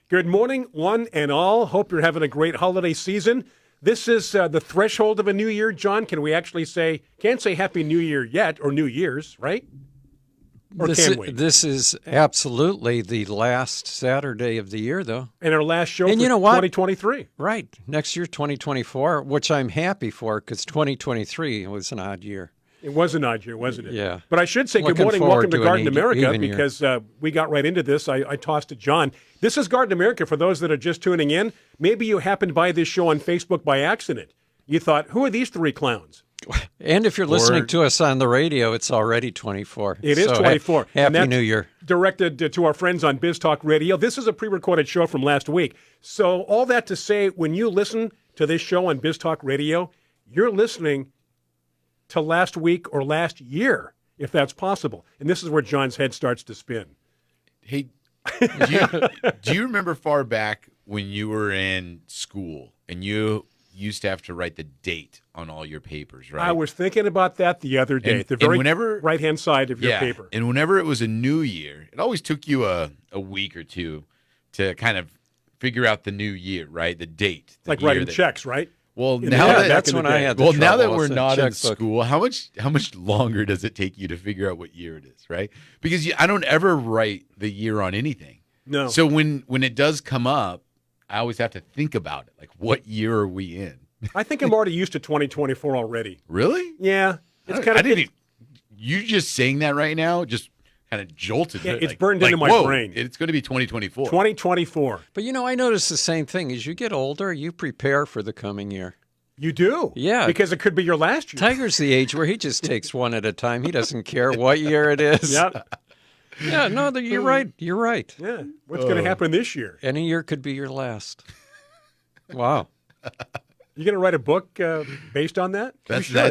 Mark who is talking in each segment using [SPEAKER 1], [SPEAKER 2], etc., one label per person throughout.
[SPEAKER 1] Good morning, one and all. Hope you're having a great holiday season. This is the threshold of a new year, John. Can we actually say, can't say Happy New Year yet, or New Year's, right? Or can we?
[SPEAKER 2] This is absolutely the last Saturday of the year, though.
[SPEAKER 1] And our last show
[SPEAKER 2] And
[SPEAKER 1] for
[SPEAKER 2] you know what?
[SPEAKER 1] 2023.
[SPEAKER 2] Right. Next year, 2024, which I'm happy for because 2023 was an odd year.
[SPEAKER 1] It was an odd year, wasn't it?
[SPEAKER 2] Yeah.
[SPEAKER 1] But I should say good
[SPEAKER 2] Looking
[SPEAKER 1] morning,
[SPEAKER 2] forward
[SPEAKER 1] welcome to
[SPEAKER 2] to
[SPEAKER 1] Garden
[SPEAKER 2] an
[SPEAKER 1] America,
[SPEAKER 2] even year.
[SPEAKER 1] because we got right into this. I tossed to John. This is Garden America for those that are just tuning in. Maybe you happened by this show on Facebook by accident. You thought, who are these three clowns?
[SPEAKER 2] And if you're listening to us on the radio, it's already 24.
[SPEAKER 1] It is 24. And
[SPEAKER 2] Happy
[SPEAKER 1] that's
[SPEAKER 2] New Year.
[SPEAKER 1] Directed to our friends on Biz Talk Radio. This is a pre-recorded show from last week. So all that to say, when you listen to this show on Biz Talk Radio, you're listening to last week or last year, if that's possible. And this is where John's head starts to spin.
[SPEAKER 3] Hey, do you remember far back when you were in school and you used to have to write the date on all your papers, right?
[SPEAKER 1] I was thinking about that the other day, at the very right-hand side of your paper.
[SPEAKER 3] And whenever it was a new year, it always took you a week or two to kind of figure out the new year, right? The date.
[SPEAKER 1] Like writing checks, right?
[SPEAKER 3] Well,
[SPEAKER 2] that's when I had the trouble.
[SPEAKER 3] Now that we're not in
[SPEAKER 2] checkbook.
[SPEAKER 3] school, how much longer does it take you to figure out what year it is, right? Because I don't ever write the year on anything.
[SPEAKER 1] No.
[SPEAKER 3] So when it does come up, I always have to think about it. Like, what year are we in?
[SPEAKER 1] I think I'm already used to 2024 already.
[SPEAKER 3] Really?
[SPEAKER 1] Yeah. It's
[SPEAKER 3] I didn't even, you just saying that right now just kind of jolted me.
[SPEAKER 1] Yeah, it's burned into my brain.
[SPEAKER 3] It's going to be 2024.
[SPEAKER 1] 2024.
[SPEAKER 2] But, I noticed the same thing. As you get older, you prepare for the coming year.
[SPEAKER 1] You do?
[SPEAKER 2] Yeah.
[SPEAKER 1] Because it could be your last year.
[SPEAKER 2] Tiger's the age where he just takes one at a time. He doesn't care what year it is.
[SPEAKER 1] Yep.
[SPEAKER 2] Yeah, no, you're right. You're right.
[SPEAKER 1] Yeah. What's going to happen this year?
[SPEAKER 2] Any year could be your last. Wow.
[SPEAKER 1] You going to write a book based on that?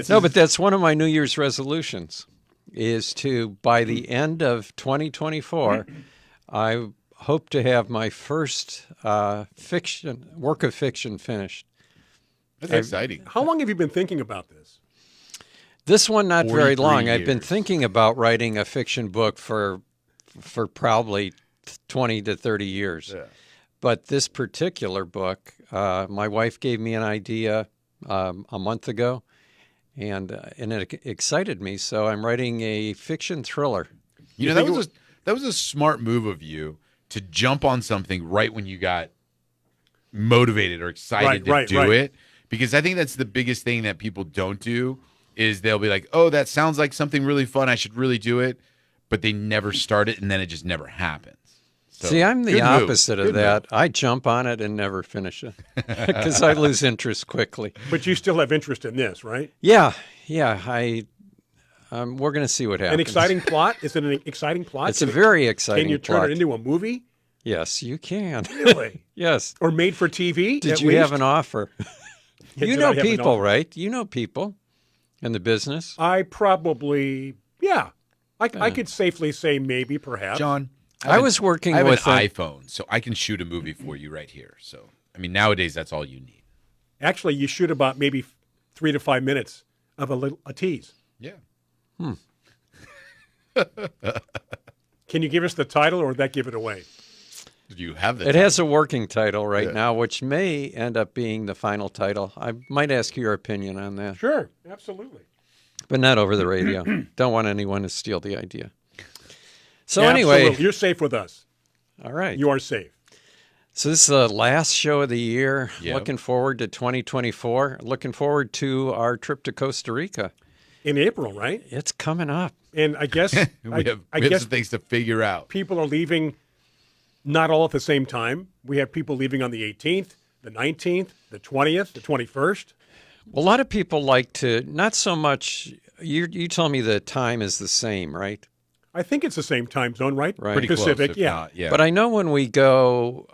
[SPEAKER 2] No, but that's one of my New Year's resolutions is to, by the end of 2024, I hope to have my first work of fiction finished.
[SPEAKER 3] That's exciting.
[SPEAKER 1] How long have you been thinking about this?
[SPEAKER 2] This one, not very long.
[SPEAKER 3] years.
[SPEAKER 2] I've been thinking about writing a fiction book for probably 20 to 30 years.
[SPEAKER 3] Yeah.
[SPEAKER 2] But this particular book, my wife gave me an idea a month ago, and it excited me. So I'm writing a fiction thriller.
[SPEAKER 3] That was a smart move of you to jump on something right when you got motivated or excited to do it. Because I think that's the biggest thing that people don't do is they'll be like, oh, that sounds like something really fun. I should really do it. But they never start it, and then it just never happens. So,
[SPEAKER 2] see, I'm the opposite of that.
[SPEAKER 3] Move.
[SPEAKER 2] I jump on it and never finish it because I lose interest quickly.
[SPEAKER 1] But you still have interest in this, right?
[SPEAKER 2] Yeah. We're going to see what happens.
[SPEAKER 1] An exciting plot? Is it an exciting plot?
[SPEAKER 2] It's a very exciting
[SPEAKER 1] plot. Can you turn it into a movie?
[SPEAKER 2] Yes, you can.
[SPEAKER 1] Really?
[SPEAKER 2] Yes.
[SPEAKER 1] Or made for TV?
[SPEAKER 2] Did you have an offer? You know people,
[SPEAKER 1] offer?
[SPEAKER 2] right? You know people in the business.
[SPEAKER 1] I probably, yeah. I could safely say maybe, perhaps.
[SPEAKER 3] John,
[SPEAKER 2] I was working
[SPEAKER 3] with
[SPEAKER 2] with
[SPEAKER 3] an iPhone, so I can shoot a movie for you right here. So, I mean, nowadays that's all you need.
[SPEAKER 1] Actually, you shoot about maybe 3 to 5 minutes of a tease.
[SPEAKER 3] Yeah.
[SPEAKER 1] Can you give us the title, or would that give it away?
[SPEAKER 3] Do you have that?
[SPEAKER 2] It has a working title right now, which may end up being the final title. I might ask your opinion on that.
[SPEAKER 1] Sure, absolutely.
[SPEAKER 2] But not over the radio. Don't want anyone to steal the idea. So
[SPEAKER 1] Yeah,
[SPEAKER 2] anyway.
[SPEAKER 1] absolutely. You're safe with us.
[SPEAKER 2] All right.
[SPEAKER 1] You are safe.
[SPEAKER 2] So this is the last show of the year.
[SPEAKER 3] Yep.
[SPEAKER 2] Looking forward to 2024. Looking forward to our trip to Costa Rica.
[SPEAKER 1] In April, right?
[SPEAKER 2] It's coming up.
[SPEAKER 1] And I guess
[SPEAKER 3] we have some things to figure out.
[SPEAKER 1] People are leaving not all at the same time. We have people leaving on the 18th, the 19th, the 20th, the 21st.
[SPEAKER 2] Well, a lot of people like to, not so much, you tell me the time is the same, right?
[SPEAKER 1] I think it's the same time zone, right?
[SPEAKER 2] Right.
[SPEAKER 3] Pretty
[SPEAKER 1] Pacific,
[SPEAKER 3] close, if
[SPEAKER 1] yeah.
[SPEAKER 3] not, yeah.
[SPEAKER 2] But I know when we go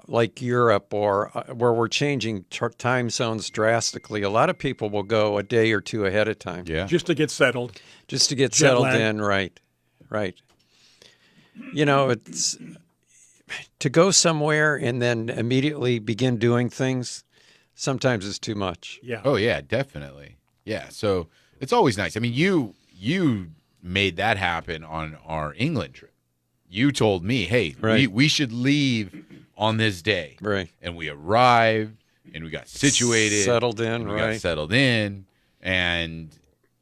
[SPEAKER 2] like Europe or where we're changing time zones drastically, a lot of people will go a day or two ahead of time.
[SPEAKER 3] Yeah.
[SPEAKER 1] Just to get settled.
[SPEAKER 2] Just to get
[SPEAKER 1] Jet
[SPEAKER 2] settled
[SPEAKER 1] lag.
[SPEAKER 2] in, right. It's to go somewhere and then immediately begin doing things, sometimes it's too much.
[SPEAKER 1] Yeah.
[SPEAKER 3] Oh, yeah, definitely. Yeah, so it's always nice. I mean, you made that happen on our England trip. you told me, hey,
[SPEAKER 2] Right.
[SPEAKER 3] we should leave on this day.
[SPEAKER 2] Right.
[SPEAKER 3] And we arrived and we got situated.
[SPEAKER 2] Settled in,
[SPEAKER 3] and we
[SPEAKER 2] right.
[SPEAKER 3] got settled in. And,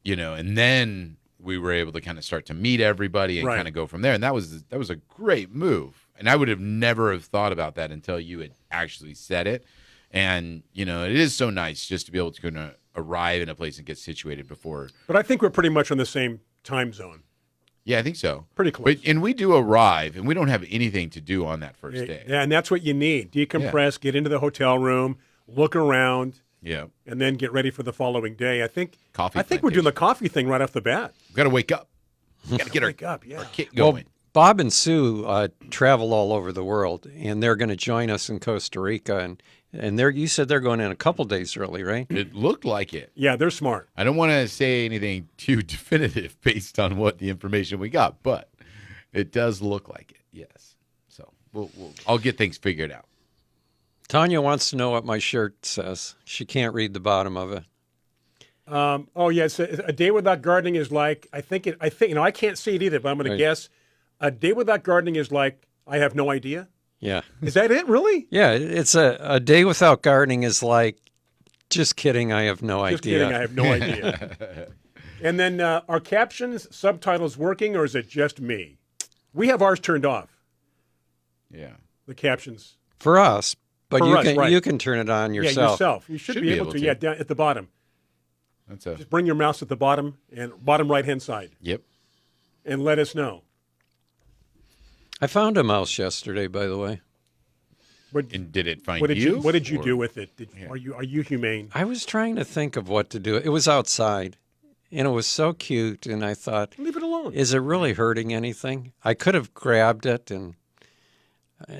[SPEAKER 3] and then we were able to kind of start to meet everybody and
[SPEAKER 1] Right.
[SPEAKER 3] kind of go from there. And that was a great move. And I would have never have thought about that until you had actually said it. And, it is so nice just to be able to arrive in a place and get situated before.
[SPEAKER 1] But I think we're pretty much on the same time zone.
[SPEAKER 3] Yeah, I think so.
[SPEAKER 1] Pretty close.
[SPEAKER 3] And we do arrive, and we don't have anything to do on that first day.
[SPEAKER 1] Yeah, and that's what you need. Decompress, get into the hotel room, look around,
[SPEAKER 3] Yeah.
[SPEAKER 1] and then get ready for the following day. I think
[SPEAKER 3] Coffee
[SPEAKER 1] we're doing the coffee thing right off the bat.
[SPEAKER 3] We've got to wake up. We've got to get
[SPEAKER 1] Wake up, yeah.
[SPEAKER 3] our kit
[SPEAKER 2] Well,
[SPEAKER 3] going.
[SPEAKER 2] Bob and Sue travel all over the world, and they're going to join us in Costa Rica. And you said they're going in a couple days early, right?
[SPEAKER 3] It looked like it.
[SPEAKER 1] Yeah, they're smart.
[SPEAKER 3] I don't want to say anything too definitive based on what the information we got, but it does look like it, yes. So I'll get things figured out.
[SPEAKER 2] Tanya wants to know what my shirt says. She can't read the bottom of it.
[SPEAKER 1] It's a day without gardening is like I think I can't see it either, but I'm going to guess a day without gardening is like I have no idea.
[SPEAKER 2] Yeah.
[SPEAKER 1] Is that it? Really?
[SPEAKER 2] Yeah, it's a day without gardening is like, just kidding, I have no
[SPEAKER 1] Just
[SPEAKER 2] idea.
[SPEAKER 1] kidding. I have no idea. And then are captions, subtitles working, or is it just me? We have ours turned off.
[SPEAKER 3] Yeah.
[SPEAKER 1] The captions.
[SPEAKER 2] For us, but
[SPEAKER 1] For us,
[SPEAKER 2] you can turn it on yourself.
[SPEAKER 1] Yeah, yourself. You should be able to. Yeah, down at the bottom. Just bring your mouse at the bottom and bottom right-hand side.
[SPEAKER 3] Yep.
[SPEAKER 1] And let us know.
[SPEAKER 2] I found a mouse yesterday, by the way.
[SPEAKER 3] And did it find
[SPEAKER 1] What did
[SPEAKER 3] you?
[SPEAKER 1] What did you do with it? Are you humane?
[SPEAKER 2] I was trying to think of what to do. It was outside, and it was so cute, and I thought,
[SPEAKER 1] Leave it alone.
[SPEAKER 2] is it really hurting anything? I could have grabbed it, and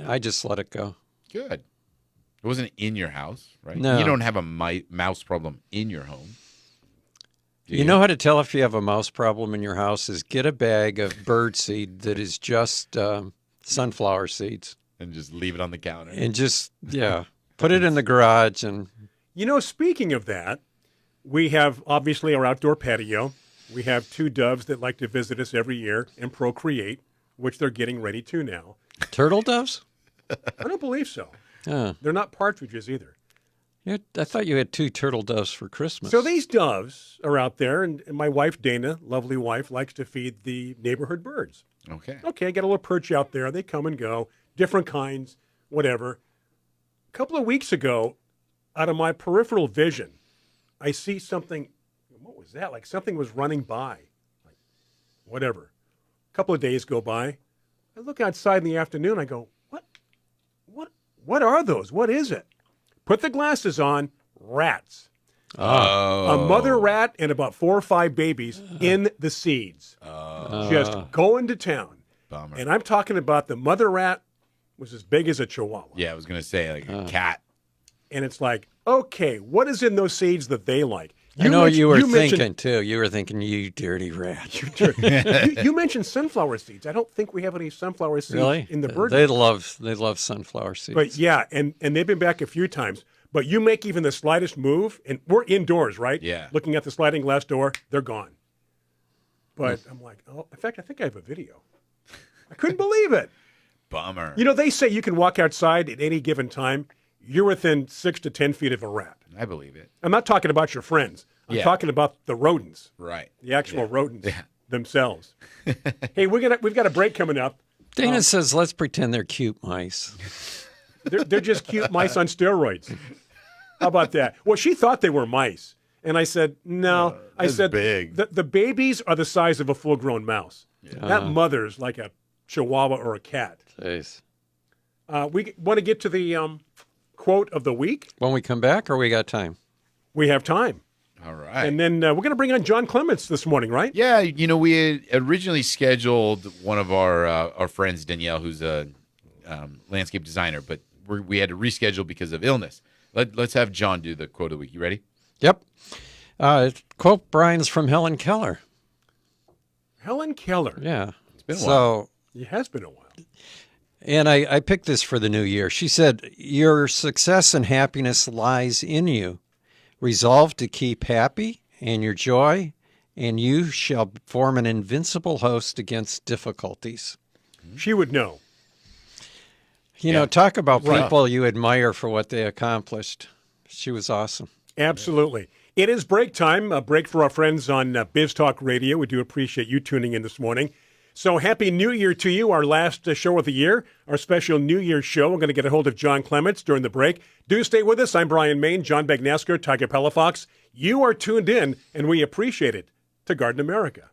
[SPEAKER 2] I just let it go.
[SPEAKER 3] Good. It wasn't in your house, right?
[SPEAKER 2] No.
[SPEAKER 3] You don't have a mouse problem in your home. Do
[SPEAKER 2] You know how to tell if you have a mouse problem in your house is get a bag of birdseed that is just sunflower seeds.
[SPEAKER 3] And just leave it on the counter.
[SPEAKER 2] And just, put it in the garage. And
[SPEAKER 1] Speaking of that, we have obviously our outdoor patio. We have 2 doves that like to visit us every year and procreate, which they're getting ready to now.
[SPEAKER 2] turtle doves?
[SPEAKER 1] I don't believe so.
[SPEAKER 2] Oh.
[SPEAKER 1] They're not partridges either.
[SPEAKER 2] I thought you had 2 turtle doves for Christmas.
[SPEAKER 1] So these doves are out there, and my wife, Dana, lovely wife, likes to feed the neighborhood birds.
[SPEAKER 3] Okay.
[SPEAKER 1] Okay, got a little perch out there. They come and go, different kinds, whatever. A couple of weeks ago, out of my peripheral vision, I see something. What was that? Like something was running by. Like, whatever. A couple of days go by. I look outside in the afternoon. I go, what are those? What is it? Put the glasses on. Rats. A mother rat and about 4 or 5 babies in the seeds. Just going to town.
[SPEAKER 3] Bummer.
[SPEAKER 1] And I'm talking about the mother rat was as big as a chihuahua.
[SPEAKER 3] Yeah, I was going to say like a cat.
[SPEAKER 1] And it's like, okay, what is in those seeds that they like?
[SPEAKER 2] I know what you were thinking,
[SPEAKER 1] mentioned-
[SPEAKER 2] too. You were thinking, you dirty rat.
[SPEAKER 1] you mentioned sunflower seeds. I don't think we have any sunflower seeds
[SPEAKER 2] Really?
[SPEAKER 1] in the bird.
[SPEAKER 2] They love sunflower seeds.
[SPEAKER 1] But yeah, and they've been back a few times. But you make even the slightest move, and we're indoors, right?
[SPEAKER 3] Yeah.
[SPEAKER 1] Looking at the sliding glass door, they're gone. But I'm like, oh, in fact, I think I have a video. I couldn't believe it.
[SPEAKER 3] Bummer.
[SPEAKER 1] They say you can walk outside at any given time. You're within 6 to 10 feet of a rat.
[SPEAKER 3] I believe it.
[SPEAKER 1] I'm not talking about your friends. I'm talking about the rodents,
[SPEAKER 3] Right.
[SPEAKER 1] the actual rodents themselves. Hey, we've got a break coming up.
[SPEAKER 2] Dana says, let's pretend they're cute mice.
[SPEAKER 1] They're just cute mice on steroids. How about that? Well, she thought they were mice. And I said, no. I
[SPEAKER 3] that's
[SPEAKER 1] said,
[SPEAKER 3] big.
[SPEAKER 1] The babies are the size of a full-grown mouse. That mother's like a chihuahua or a cat.
[SPEAKER 2] Jeez.
[SPEAKER 1] We want to get to the quote of the week.
[SPEAKER 2] When we come back, or we got time?
[SPEAKER 1] We have time.
[SPEAKER 3] All right.
[SPEAKER 1] And then we're going to bring on John Clements this morning, right?
[SPEAKER 3] Yeah, we had originally scheduled one of our friends, Danielle, who's a landscape designer, but we had to reschedule because of illness. Let's have John do the quote of the week. You ready?
[SPEAKER 2] Yep. Quote Brian's from Helen Keller.
[SPEAKER 1] Helen Keller.
[SPEAKER 2] Yeah.
[SPEAKER 3] It's been a while.
[SPEAKER 1] It has been a while.
[SPEAKER 2] And I picked this for the new year. She said, your success and happiness lies in you. Resolve to keep happy and your joy, and you shall form an invincible host against difficulties.
[SPEAKER 1] She would know.
[SPEAKER 2] You know, talk about people you admire for what they accomplished. She was awesome.
[SPEAKER 1] Absolutely. It is break time, a break for our friends on Biz Talk Radio. We do appreciate you tuning in this morning. So happy New Year to you, our last show of the year, our special New Year's show. We're going to get a hold of John Clements during the break. Do stay with us. I'm Brian Main, John Bagnasker, Tiger Palafox. You are tuned in, and we appreciate it, to Garden America.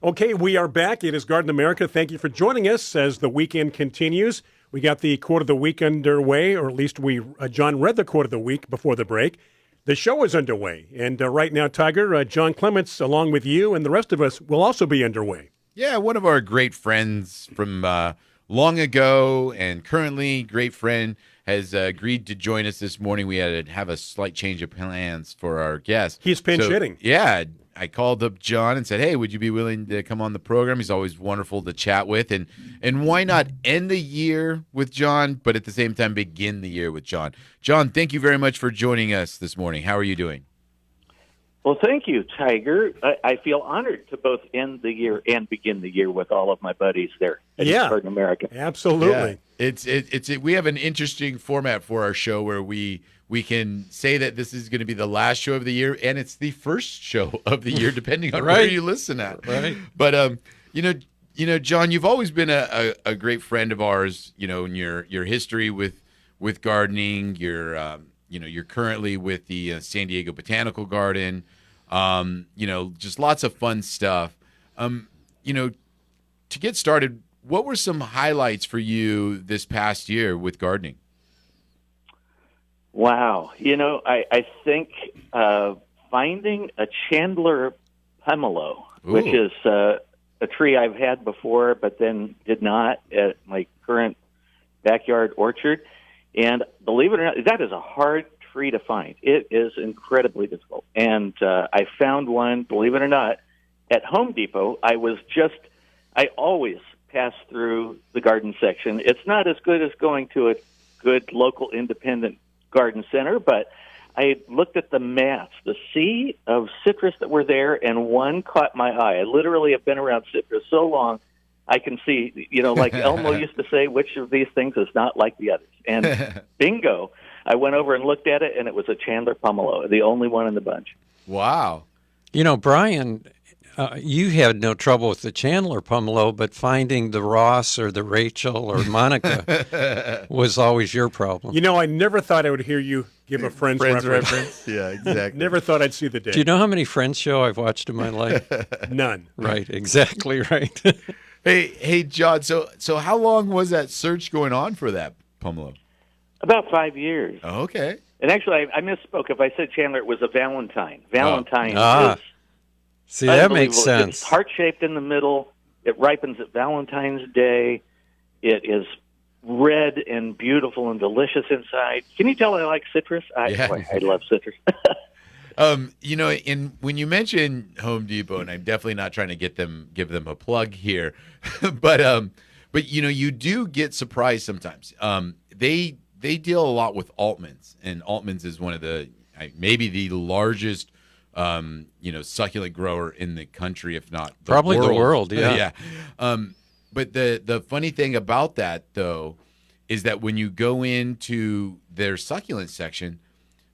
[SPEAKER 1] Okay, we are back. It is Garden America. Thank you for joining us as the weekend continues. We got the quote of the week underway, or at least John read the quote of the week before the break. The show is underway, and right now, Tiger, John Clements, along with you and the rest of us, will also be underway.
[SPEAKER 3] Yeah, one of our great friends from long ago and currently great friend has agreed to join us this morning. We had to have a slight change of plans for our guest.
[SPEAKER 1] He's pinch hitting.
[SPEAKER 3] Yeah, I called up John and said, hey, would you be willing to come on the program? He's always wonderful to chat with. And why not end the year with John, but at the same time begin the year with John? John, thank you very much for joining us this morning. How are you doing?
[SPEAKER 4] Well, thank you, Tiger. I feel honored to both end the year and begin the year with all of my buddies there at Garden America.
[SPEAKER 1] Absolutely.
[SPEAKER 3] Yeah. We have an interesting format for our show where we can say that this is going to be the last show of the year, and it's the first show of the year, depending on where you listen at.
[SPEAKER 2] Right.
[SPEAKER 3] But you know, John, you've always been a great friend of ours. You know, in your history with gardening, you're currently with the San Diego Botanical Garden. Just lots of fun stuff. To get started, what were some highlights for you this past year with gardening?
[SPEAKER 4] Wow. I think finding a Chandler pomelo, which is a tree I've had before but then did not at my current backyard orchard. And believe it or not, that is a hard tree to find. It is incredibly difficult. And I found one, believe it or not, at Home Depot. I always pass through the garden section. It's not as good as going to a good local independent garden center, but I looked at the mats, the sea of citrus that were there, and one caught my eye. I literally have been around citrus so long, I can see, like Elmo used to say, which of these things is not like the others. And bingo, I went over and looked at it, and it was a Chandler pomelo, the only one in the bunch.
[SPEAKER 3] Wow.
[SPEAKER 2] Brian, you had no trouble with the Chandler pomelo, but finding the Ross or the Rachel or Monica was always your problem.
[SPEAKER 1] I never thought I would hear you give a friend's reference.
[SPEAKER 3] Yeah, exactly.
[SPEAKER 1] Never thought I'd see the day.
[SPEAKER 2] Do you know how many Friends show I've watched in my life?
[SPEAKER 1] None.
[SPEAKER 2] Right, exactly right.
[SPEAKER 3] Hey, John. So how long was that search going on for that pomelo?
[SPEAKER 4] About 5 years.
[SPEAKER 3] Oh, okay.
[SPEAKER 4] And actually, I misspoke. If I said Chandler, it was a Valentine. Valentine is
[SPEAKER 2] see, that makes sense.
[SPEAKER 4] It's heart-shaped in the middle. It ripens at Valentine's Day. It is red and beautiful and delicious inside. Can you tell I like citrus? I love citrus.
[SPEAKER 3] When you mention Home Depot, and I'm definitely not trying to give them a plug here, but you do get surprised sometimes. They deal a lot with Altmans, and Altmans is one of maybe the largest succulent grower in the country, if not
[SPEAKER 2] probably the world.
[SPEAKER 3] Yeah. But the funny thing about that, though, is that when you go into their succulent section,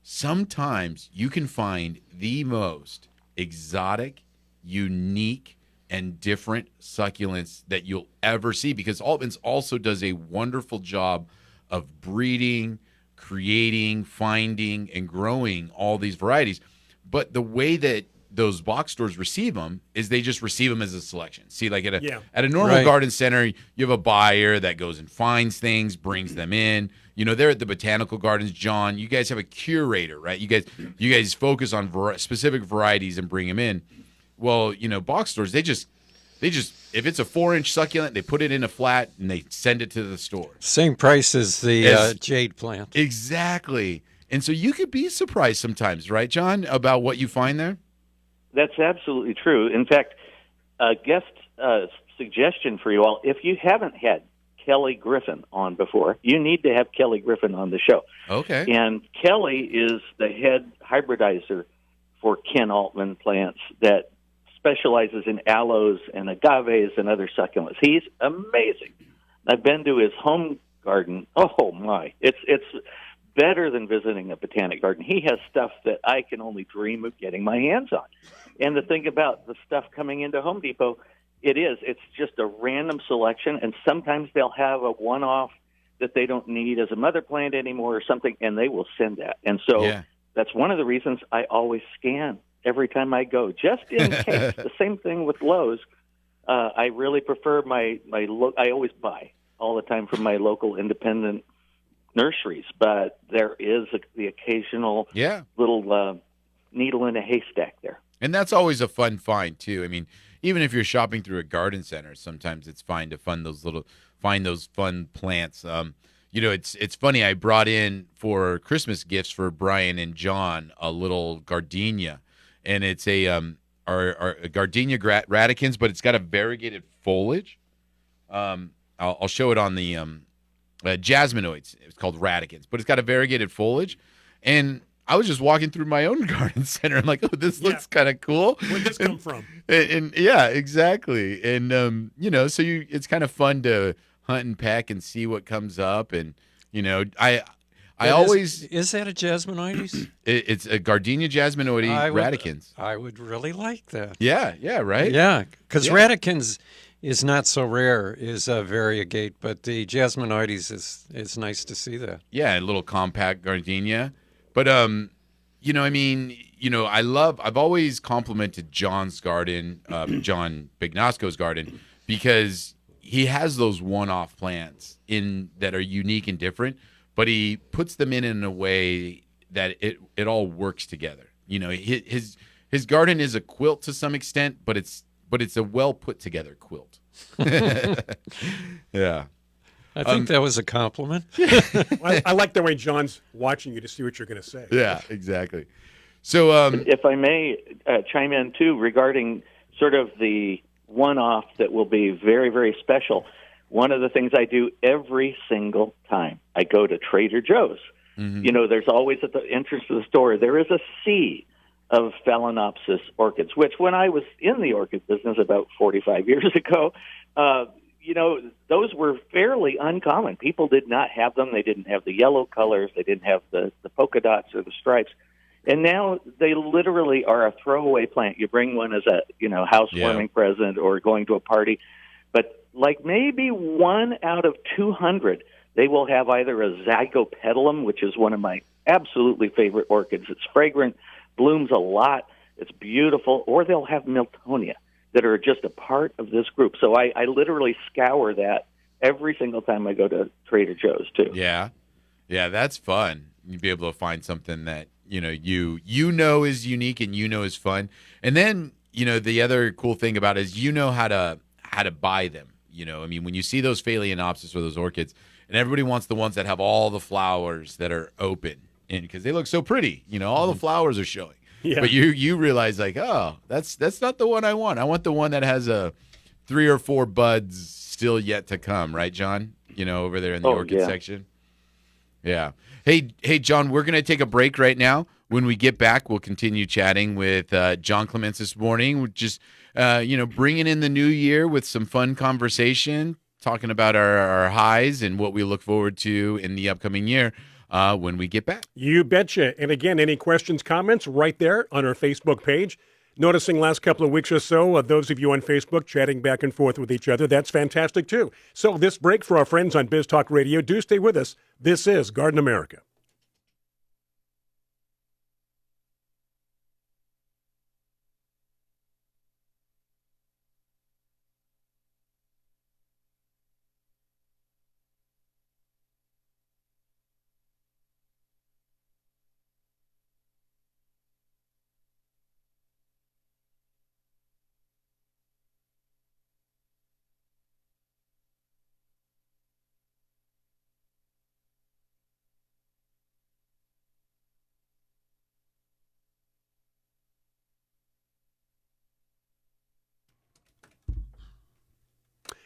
[SPEAKER 3] sometimes you can find the most exotic, unique, and different succulents that you'll ever see, because Altman's also does a wonderful job of breeding, creating, finding, and growing all these varieties. But the way that those box stores receive them is they just receive them as a selection. See, like at a normal garden center, you have a buyer that goes and finds things, brings them in. They're at the botanical gardens, John. You guys have a curator, right? You guys focus on specific varieties and bring them in. Well, box stores, they just if it's a 4-inch succulent, they put it in a flat and they send it to the store.
[SPEAKER 2] Same price as the jade plant.
[SPEAKER 3] Exactly. And so you could be surprised sometimes, right, John, about what you find there?
[SPEAKER 4] That's absolutely true. In fact, a guest suggestion for you all, if you haven't had Kelly Griffin on before, you need to have Kelly Griffin on the show.
[SPEAKER 3] Okay.
[SPEAKER 4] And Kelly is the head hybridizer for Ken Altman plants that specializes in aloes and agaves and other succulents. He's amazing. I've been to his home garden. Oh, my. It's better than visiting a botanic garden. He has stuff that I can only dream of getting my hands on. And the thing about the stuff coming into Home Depot, it's just a random selection, and sometimes they'll have a one-off that they don't need as a mother plant anymore or something, and they will send that. And so that's one of the reasons I always scan every time I go, just in case. The same thing with Lowe's. I really prefer I always buy all the time from my local independent nurseries, but there is the occasional little needle in a haystack there.
[SPEAKER 3] And that's always a fun find too. I mean, even if you're shopping through a garden center, sometimes it's fine to find those fun plants. It's funny. I brought in for Christmas gifts for Brian and John a little gardenia, and it's a gardenia radicans, but it's got a variegated foliage. I'll show it on the jasminoids. It's called radicans, but it's got a variegated foliage. And I was just walking through my own garden center. I'm like, oh, this looks kind of cool.
[SPEAKER 1] Where'd this come from?
[SPEAKER 3] And yeah, exactly. And, so it's kind of fun to hunt and peck and see what comes up. And, I always...
[SPEAKER 2] Is that a jasminoides?
[SPEAKER 3] It's a gardenia jasminoide radicans.
[SPEAKER 2] I would really like that.
[SPEAKER 3] Yeah, right?
[SPEAKER 2] Yeah, because radicans is not so rare, is variegate, but the jasminoides is nice to see that.
[SPEAKER 3] Yeah, a little compact gardenia. But, I've always complimented John's garden, John Bignosco's garden, because he has those one-off plants that are unique and different, but he puts them in a way that it all works together. His garden is a quilt to some extent, but it's a well put together quilt. Yeah.
[SPEAKER 2] I think that was a compliment.
[SPEAKER 1] I like the way John's watching you to see what you're going to say.
[SPEAKER 3] Yeah, exactly. So,
[SPEAKER 4] if I may chime in too regarding sort of the one-off that will be very, very special. One of the things I do every single time I go to Trader Joe's, there's always at the entrance to the store, there is a sea of Phalaenopsis orchids, which when I was in the orchid business about 45 years ago, those were fairly uncommon. People did not have them. They didn't have the yellow colors. They didn't have the polka dots or the stripes. And now they literally are a throwaway plant. You bring one as a housewarming present or going to a party. But like maybe 1 out of 200, they will have either a zygopetalum, which is one of my absolutely favorite orchids. It's fragrant, blooms a lot, it's beautiful, or they'll have Miltonia that are just a part of this group. So I literally scour that every single time I go to Trader Joe's, too.
[SPEAKER 3] Yeah, that's fun. You'd be able to find something that, is unique and is fun. And then, the other cool thing about it is how to buy them. When you see those Phalaenopsis or those orchids, and everybody wants the ones that have all the flowers that are open, and because they look so pretty, all the flowers are showing. Yeah. But you realize like, oh, that's not the one I want. I want the one that has 3 or 4 buds still yet to come, right, John? Over there in the orchid section. Yeah. Hey, John, we're going to take a break right now. When we get back, we'll continue chatting with John Clements this morning. We're just, bringing in the new year with some fun conversation, talking about our highs and what we look forward to in the upcoming year. When we get back.
[SPEAKER 1] You betcha. And again, any questions, comments, right there on our Facebook page. Noticing last couple of weeks or so, those of you on Facebook chatting back and forth with each other, that's fantastic too. So this break for our friends on Biz Talk Radio, do stay with us. This is Garden America.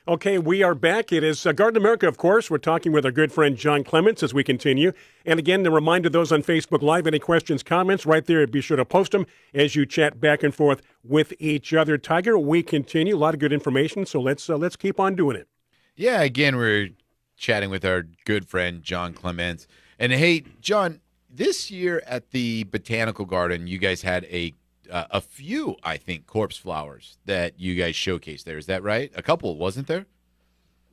[SPEAKER 1] Okay, we are back. It is Garden America, of course. We're talking with our good friend John Clements as we continue. And again, the reminder, those on Facebook Live, any questions, comments, right there, be sure to post them as you chat back and forth with each other. Tiger, we continue. A lot of good information, so let's keep on doing it.
[SPEAKER 3] Yeah, again, we're chatting with our good friend John Clements. And hey, John, this year at the Botanical Garden, you guys had a few, I think, corpse flowers that you guys showcased there. Is that right? A couple, wasn't there?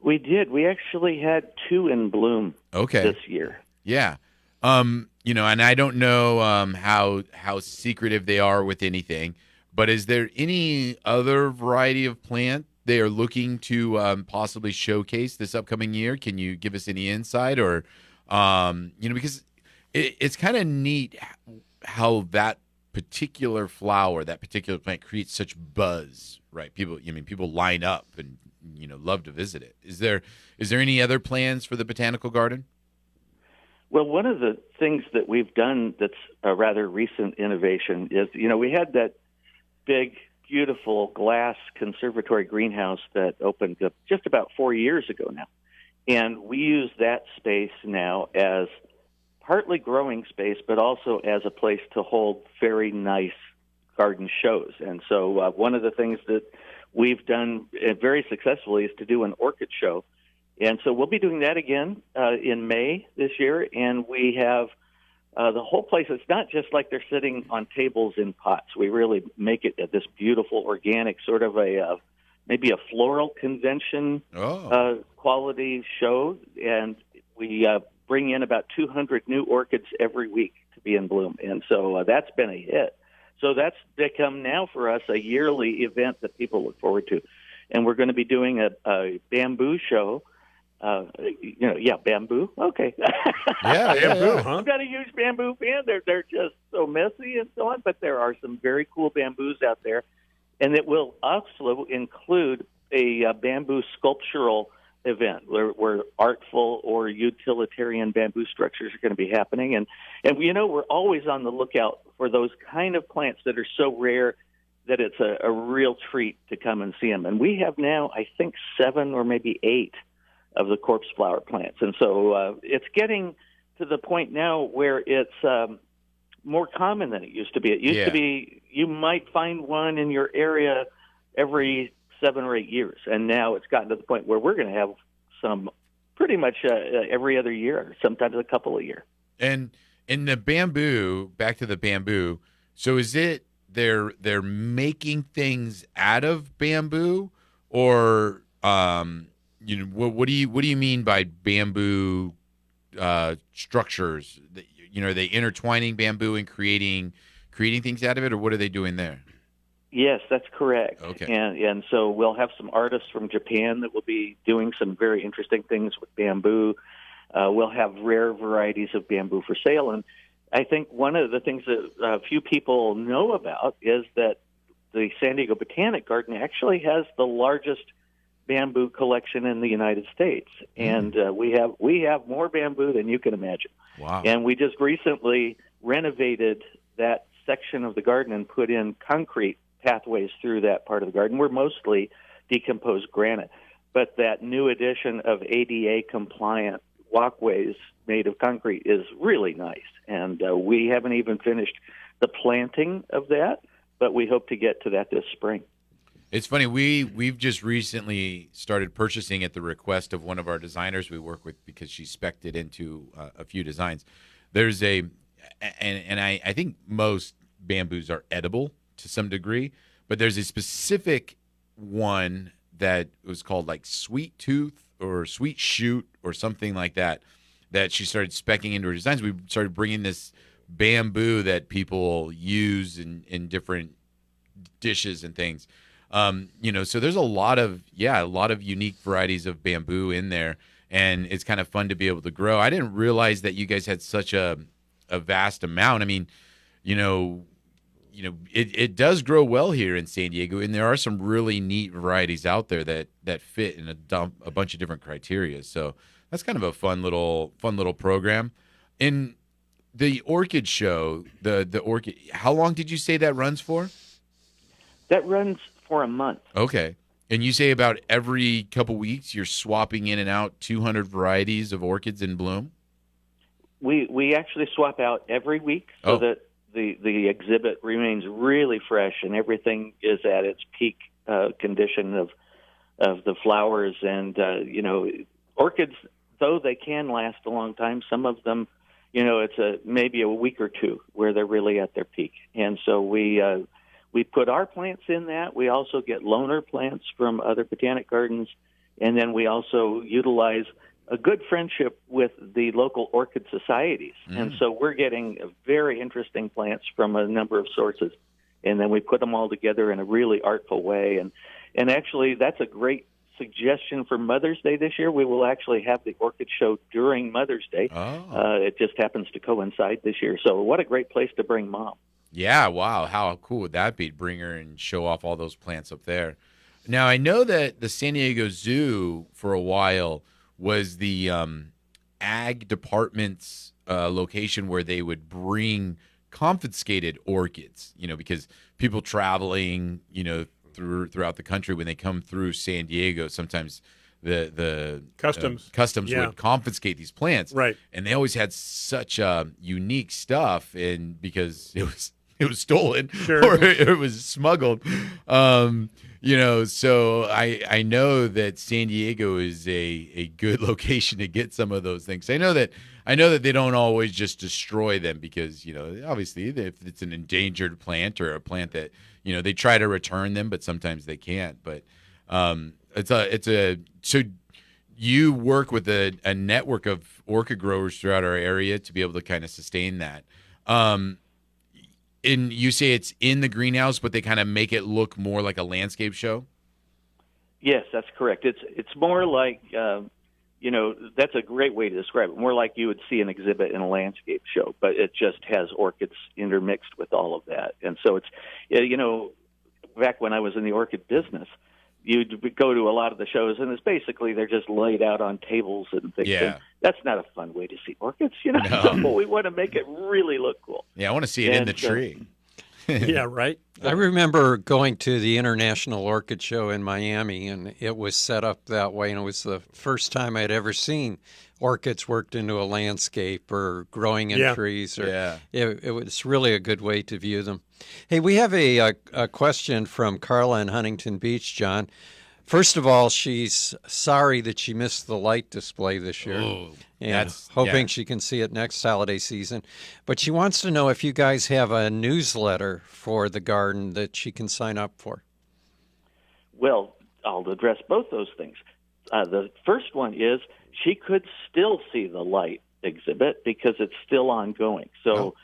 [SPEAKER 4] We did. We actually had 2 in bloom this year.
[SPEAKER 3] Yeah. And I don't know how secretive they are with anything, but is there any other variety of plant they are looking to possibly showcase this upcoming year? Can you give us any insight or, because it's kind of neat how that particular flower, that particular plant creates such buzz, right? People line up and, love to visit it. Is there any other plans for the Botanical Garden?
[SPEAKER 4] Well, one of the things that we've done that's a rather recent innovation is, we had that big, beautiful glass conservatory greenhouse that opened up just about 4 years ago now. And we use that space now as partly growing space, but also as a place to hold very nice garden shows. And so one of the things that we've done very successfully is to do an orchid show. And so we'll be doing that again in May this year. And we have the whole place. It's not just like they're sitting on tables in pots. We really make it this beautiful, organic, sort of maybe a floral convention quality show. And we bring in about 200 new orchids every week to be in bloom. And so that's been a hit. So that's become now for us a yearly event that people look forward to. And we're going to be doing a bamboo show. Bamboo. Okay.
[SPEAKER 1] Bamboo, huh?
[SPEAKER 4] I've got a huge bamboo fan. They're just so messy and so on, but there are some very cool bamboos out there. And it will also include a bamboo sculptural event where artful or utilitarian bamboo structures are going to be happening. And we're always on the lookout for those kind of plants that are so rare that it's a real treat to come and see them. And we have now, I think, 7 or maybe 8 of the corpse flower plants. And so it's getting to the point now where it's more common than it used to be. It used to be you might find one in your area every 7 or 8 years. And now it's gotten to the point where we're going to have some pretty much every other year, sometimes a couple a year.
[SPEAKER 3] And in the bamboo, back to the bamboo, so is it they're making things out of bamboo, or what do you mean by bamboo structures? Are they intertwining bamboo and creating things out of it, or what are they doing there?
[SPEAKER 4] Yes, that's correct.
[SPEAKER 3] Okay.
[SPEAKER 4] And so we'll have some artists from Japan that will be doing some very interesting things with bamboo. We'll have rare varieties of bamboo for sale. And I think one of the things that a few people know about is that the San Diego Botanic Garden actually has the largest bamboo collection in the United States. And we have more bamboo than you can imagine.
[SPEAKER 3] Wow.
[SPEAKER 4] And we just recently renovated that section of the garden and put in concrete pathways through that part of the garden. We're mostly decomposed granite, but that new addition of ADA compliant walkways made of concrete is really nice. And we haven't even finished the planting of that, but we hope to get to that this spring.
[SPEAKER 3] It's funny, we've just recently started purchasing at the request of one of our designers we work with, because she spec'd it into a few designs. There's and I think most bamboos are edible to some degree, but there's a specific one that was called like sweet tooth or sweet shoot or something like that she started specking into her designs. We started bringing this bamboo that people use in different dishes and things. So there's a lot of unique varieties of bamboo in there, and it's kind of fun to be able to grow. I didn't realize that you guys had such a vast amount. I mean, it does grow well here in San Diego, and there are some really neat varieties out there that fit in a bunch of different criteria. So that's kind of a fun little program. In the orchid show, the orchid, how long did you say that runs for?
[SPEAKER 4] That runs for a month.
[SPEAKER 3] Okay. And you say about every couple weeks you're swapping in and out 200 varieties of orchids in bloom?
[SPEAKER 4] We actually swap out every week so that the exhibit remains really fresh and everything is at its peak condition of the flowers. And orchids, though they can last a long time, some of them, it's maybe a week or two where they're really at their peak. And so we put our plants in that. We also get loaner plants from other botanic gardens, and then we also utilize a good friendship with the local orchid societies. And so we're getting very interesting plants from a number of sources, and then we put them all together in a really artful way. And actually, that's a great suggestion for Mother's Day this year. We will actually have the orchid show during Mother's Day. It just happens to coincide this year. So what a great place to bring Mom.
[SPEAKER 3] Yeah, wow. How cool would that be to bring her and show off all those plants up there? Now, I know that the San Diego Zoo for a while was the ag department's location where they would bring confiscated orchids, because people traveling, throughout the country, when they come through San Diego, sometimes the customs would confiscate these plants,
[SPEAKER 1] right? And
[SPEAKER 3] they always had such unique stuff, and because it was stolen or it was smuggled, so I know that San Diego is a good location to get some of those things. I know that they don't always just destroy them because, obviously if it's an endangered plant or a plant that, they try to return them, but sometimes they can't. But so you work with a network of orchid growers throughout our area to be able to kind of sustain that. And you say it's in the greenhouse, but they kind of make it look more like a landscape show?
[SPEAKER 4] Yes, that's correct. It's more like, that's a great way to describe it. More like you would see an exhibit in a landscape show, but it just has orchids intermixed with all of that. And so it's, back when I was in the orchid business, you'd go to a lot of the shows, and it's basically they're just laid out on tables and things.
[SPEAKER 3] Yeah.
[SPEAKER 4] And that's not a fun way to see orchids, No. We want to make it really look cool.
[SPEAKER 3] Yeah, I want to see it in the tree.
[SPEAKER 1] Yeah, right.
[SPEAKER 2] I remember going to the International Orchid Show in Miami, and it was set up that way, and it was the first time I'd ever seen orchids worked into a landscape or growing in trees. It was really a good way to view them. Hey, we have a question from Carla in Huntington Beach, John. First of all, she's sorry that she missed the light display this year.
[SPEAKER 3] Oh,
[SPEAKER 2] and hoping she can see it next holiday season. But she wants to know if you guys have a newsletter for the garden that she can sign up for.
[SPEAKER 4] Well, I'll address both those things. The first one is she could still see the light exhibit because it's still ongoing. So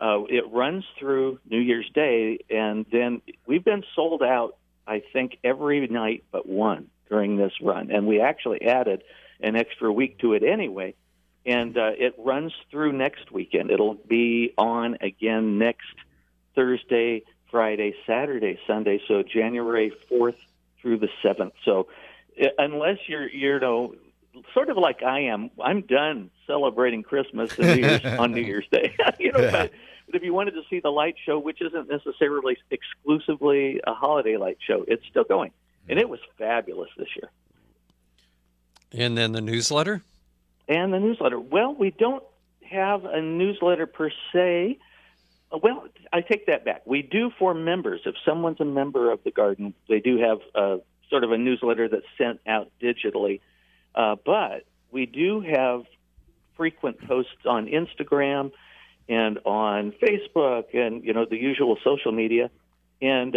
[SPEAKER 4] it runs through New Year's Day, and then we've been sold out, I think, every night but one during this run. And we actually added an extra week to it anyway. And it runs through next weekend. It'll be on again next Thursday, Friday, Saturday, Sunday, so January 4th through the 7th. So unless you're sort of like I am, I'm done celebrating Christmas and on New Year's Day. But if you wanted to see the light show, which isn't necessarily exclusively a holiday light show, it's still going. And it was fabulous this year.
[SPEAKER 2] And then the newsletter?
[SPEAKER 4] And the newsletter. Well, we don't have a newsletter per se. Well, I take that back. We do for members. If someone's a member of the garden, they do have sort of a newsletter that's sent out digitally. But we do have frequent posts on Instagram and on Facebook and, the usual social media. And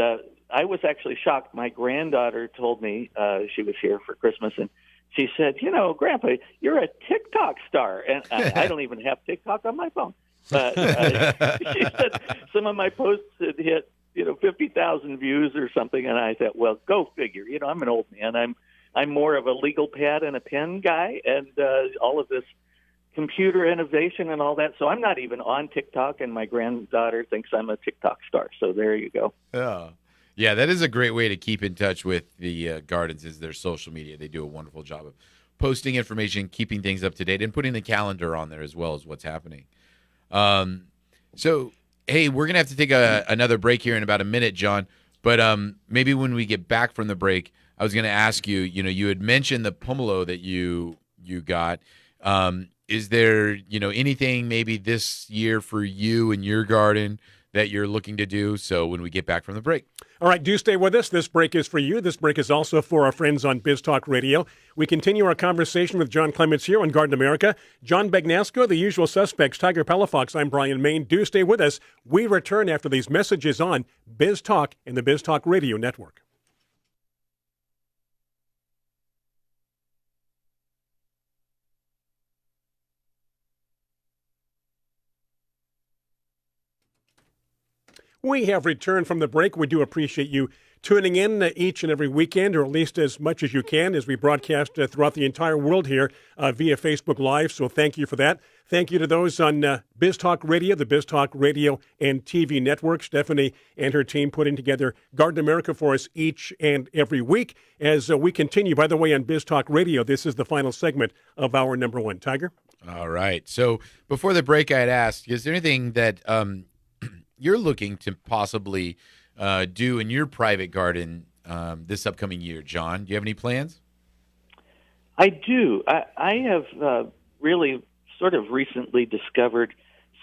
[SPEAKER 4] I was actually shocked. My granddaughter told me she was here for Christmas, and she said, Grandpa, you're a TikTok star. And I don't even have TikTok on my phone. But she said some of my posts had hit, 50,000 views or something. And I thought, well, go figure. I'm an old man. I'm more of a legal pad and a pen guy, and all of this computer innovation and all that. So I'm not even on TikTok, and my granddaughter thinks I'm a TikTok star. So there you go.
[SPEAKER 3] Yeah, that is a great way to keep in touch with the gardens is their social media. They do a wonderful job of posting information, keeping things up to date, and putting the calendar on there as well as what's happening. So, hey, we're going to have to take another break here in about a minute, John. But maybe when we get back from the break, I was going to ask you. You had mentioned the pomelo that you got. Is there anything maybe this year for you in your garden that you're looking to do? So when we get back from the break.
[SPEAKER 1] All right, do stay with us. This break is for you. This break is also for our friends on Biz Talk Radio. We continue our conversation with John Clements here on Garden America. John Bagnasco, the usual suspects, Tiger Palafox. I'm Brian Main. Do stay with us. We return after these messages on Biz Talk and the Biz Talk Radio Network. We have returned from the break. We do appreciate you tuning in each and every weekend, or at least as much as you can, as we broadcast throughout the entire world here via Facebook Live. So thank you for that. Thank you to those on Biz Talk Radio, the Biz Talk Radio and TV network. Stephanie and her team putting together Garden America for us each and every week. As we continue, by the way, on Biz Talk Radio, this is the final segment of our number one. Tiger?
[SPEAKER 3] All right. So before the break, I had asked, is there anything that you're looking to possibly do in your private garden this upcoming year, John? Do you have any plans?
[SPEAKER 4] I do. I have really sort of recently discovered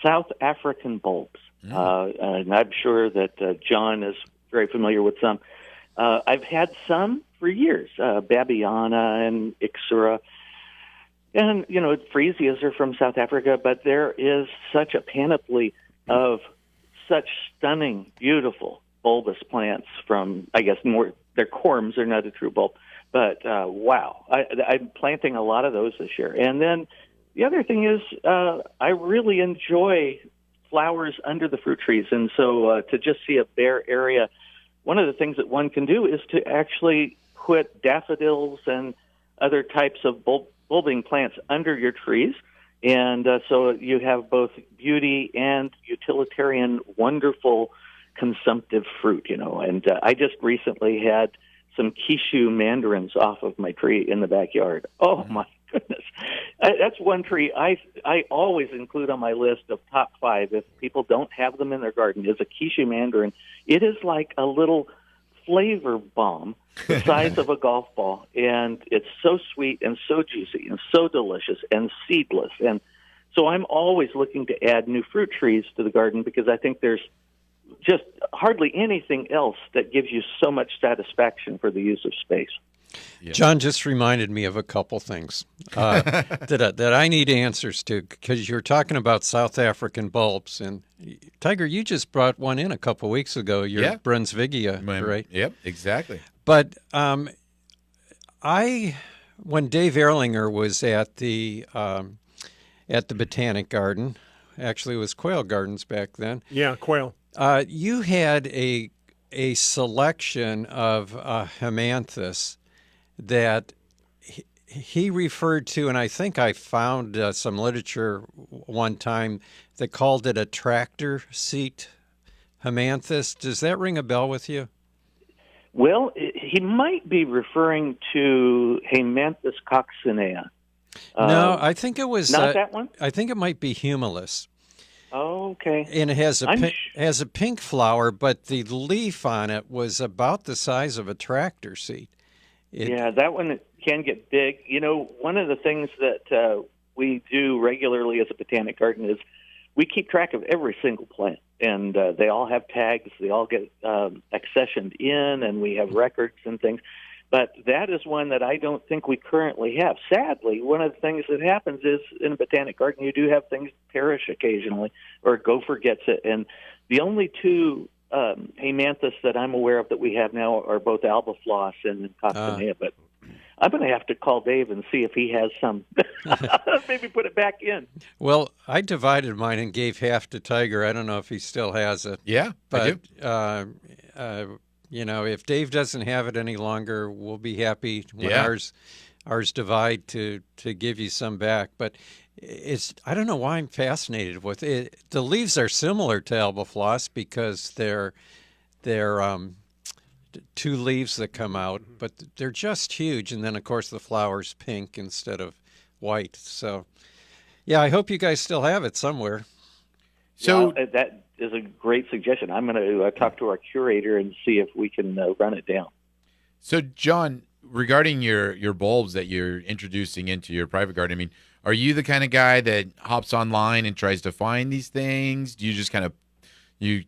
[SPEAKER 4] South African bulbs. And I'm sure that John is very familiar with some. I've had some for years, Babiana and Ixura. And, Freesias are from South Africa, but there is such a panoply of such stunning, beautiful bulbous plants from, I guess, more, they're corms, they're not a true bulb. But, wow, I'm planting a lot of those this year. And then the other thing is I really enjoy flowers under the fruit trees. And so to just see a bare area, one of the things that one can do is to actually put daffodils and other types of bulbing plants under your trees. And so you have both beauty and utilitarian, wonderful, consumptive fruit, And I just recently had some Kishu mandarins off of my tree in the backyard. Oh, my goodness. That's one tree I always include on my list of top 5 if people don't have them in their garden, is a Kishu mandarin. It is like a little flavor bomb the size of a golf ball, and it's so sweet and so juicy and so delicious and seedless. And so I'm always looking to add new fruit trees to the garden because I think there's just hardly anything else that gives you so much satisfaction for the use of space.
[SPEAKER 2] Yeah. John just reminded me of a couple things that I need answers to, because you're talking about South African bulbs. And Tiger, you just brought one in a couple weeks ago, your Brunsvigia, right?
[SPEAKER 3] Yep, exactly.
[SPEAKER 2] But when Dave Erlinger was at the Botanic Garden, actually it was Quail Gardens back then.
[SPEAKER 1] Yeah, quail.
[SPEAKER 2] You had a selection of Hemianthus that he referred to, and I think I found some literature one time that called it a tractor seat Hemianthus. Does that ring a bell with you?
[SPEAKER 4] Well, he might be referring to Hemianthus coccinea.
[SPEAKER 2] No, I think it was
[SPEAKER 4] not that one.
[SPEAKER 2] I think it might be Humulus.
[SPEAKER 4] Oh, okay.
[SPEAKER 2] And it has a pink flower, but the leaf on it was about the size of a tractor seat.
[SPEAKER 4] Yeah, that one can get big. One of the things that we do regularly as a botanic garden is we keep track of every single plant, and they all have tags. They all get accessioned in, and we have records and things. But that is one that I don't think we currently have. Sadly, one of the things that happens is in a botanic garden, you do have things perish occasionally, or a gopher gets it. And the only two Hemianthus that I'm aware of that we have now are both albifloss and coccinea. But I'm going to have to call Dave and see if he has some. Maybe put it back in.
[SPEAKER 2] Well, I divided mine and gave half to Tiger. I don't know if he still has it.
[SPEAKER 3] Yeah,
[SPEAKER 2] but
[SPEAKER 3] I do.
[SPEAKER 2] If Dave doesn't have it any longer, we'll be happy when ours divide to give you some back. But I don't know why I'm fascinated with it. The leaves are similar to albifloss because they're two leaves that come out, but they're just huge. And then, of course, the flower's pink instead of white. So, yeah, I hope you guys still have it somewhere.
[SPEAKER 4] So that is a great suggestion. I'm going to talk to our curator and see if we can run it down.
[SPEAKER 3] So, John, regarding your bulbs that you're introducing into your private garden, I mean, are you the kind of guy that hops online and tries to find these things? Do you just kind of they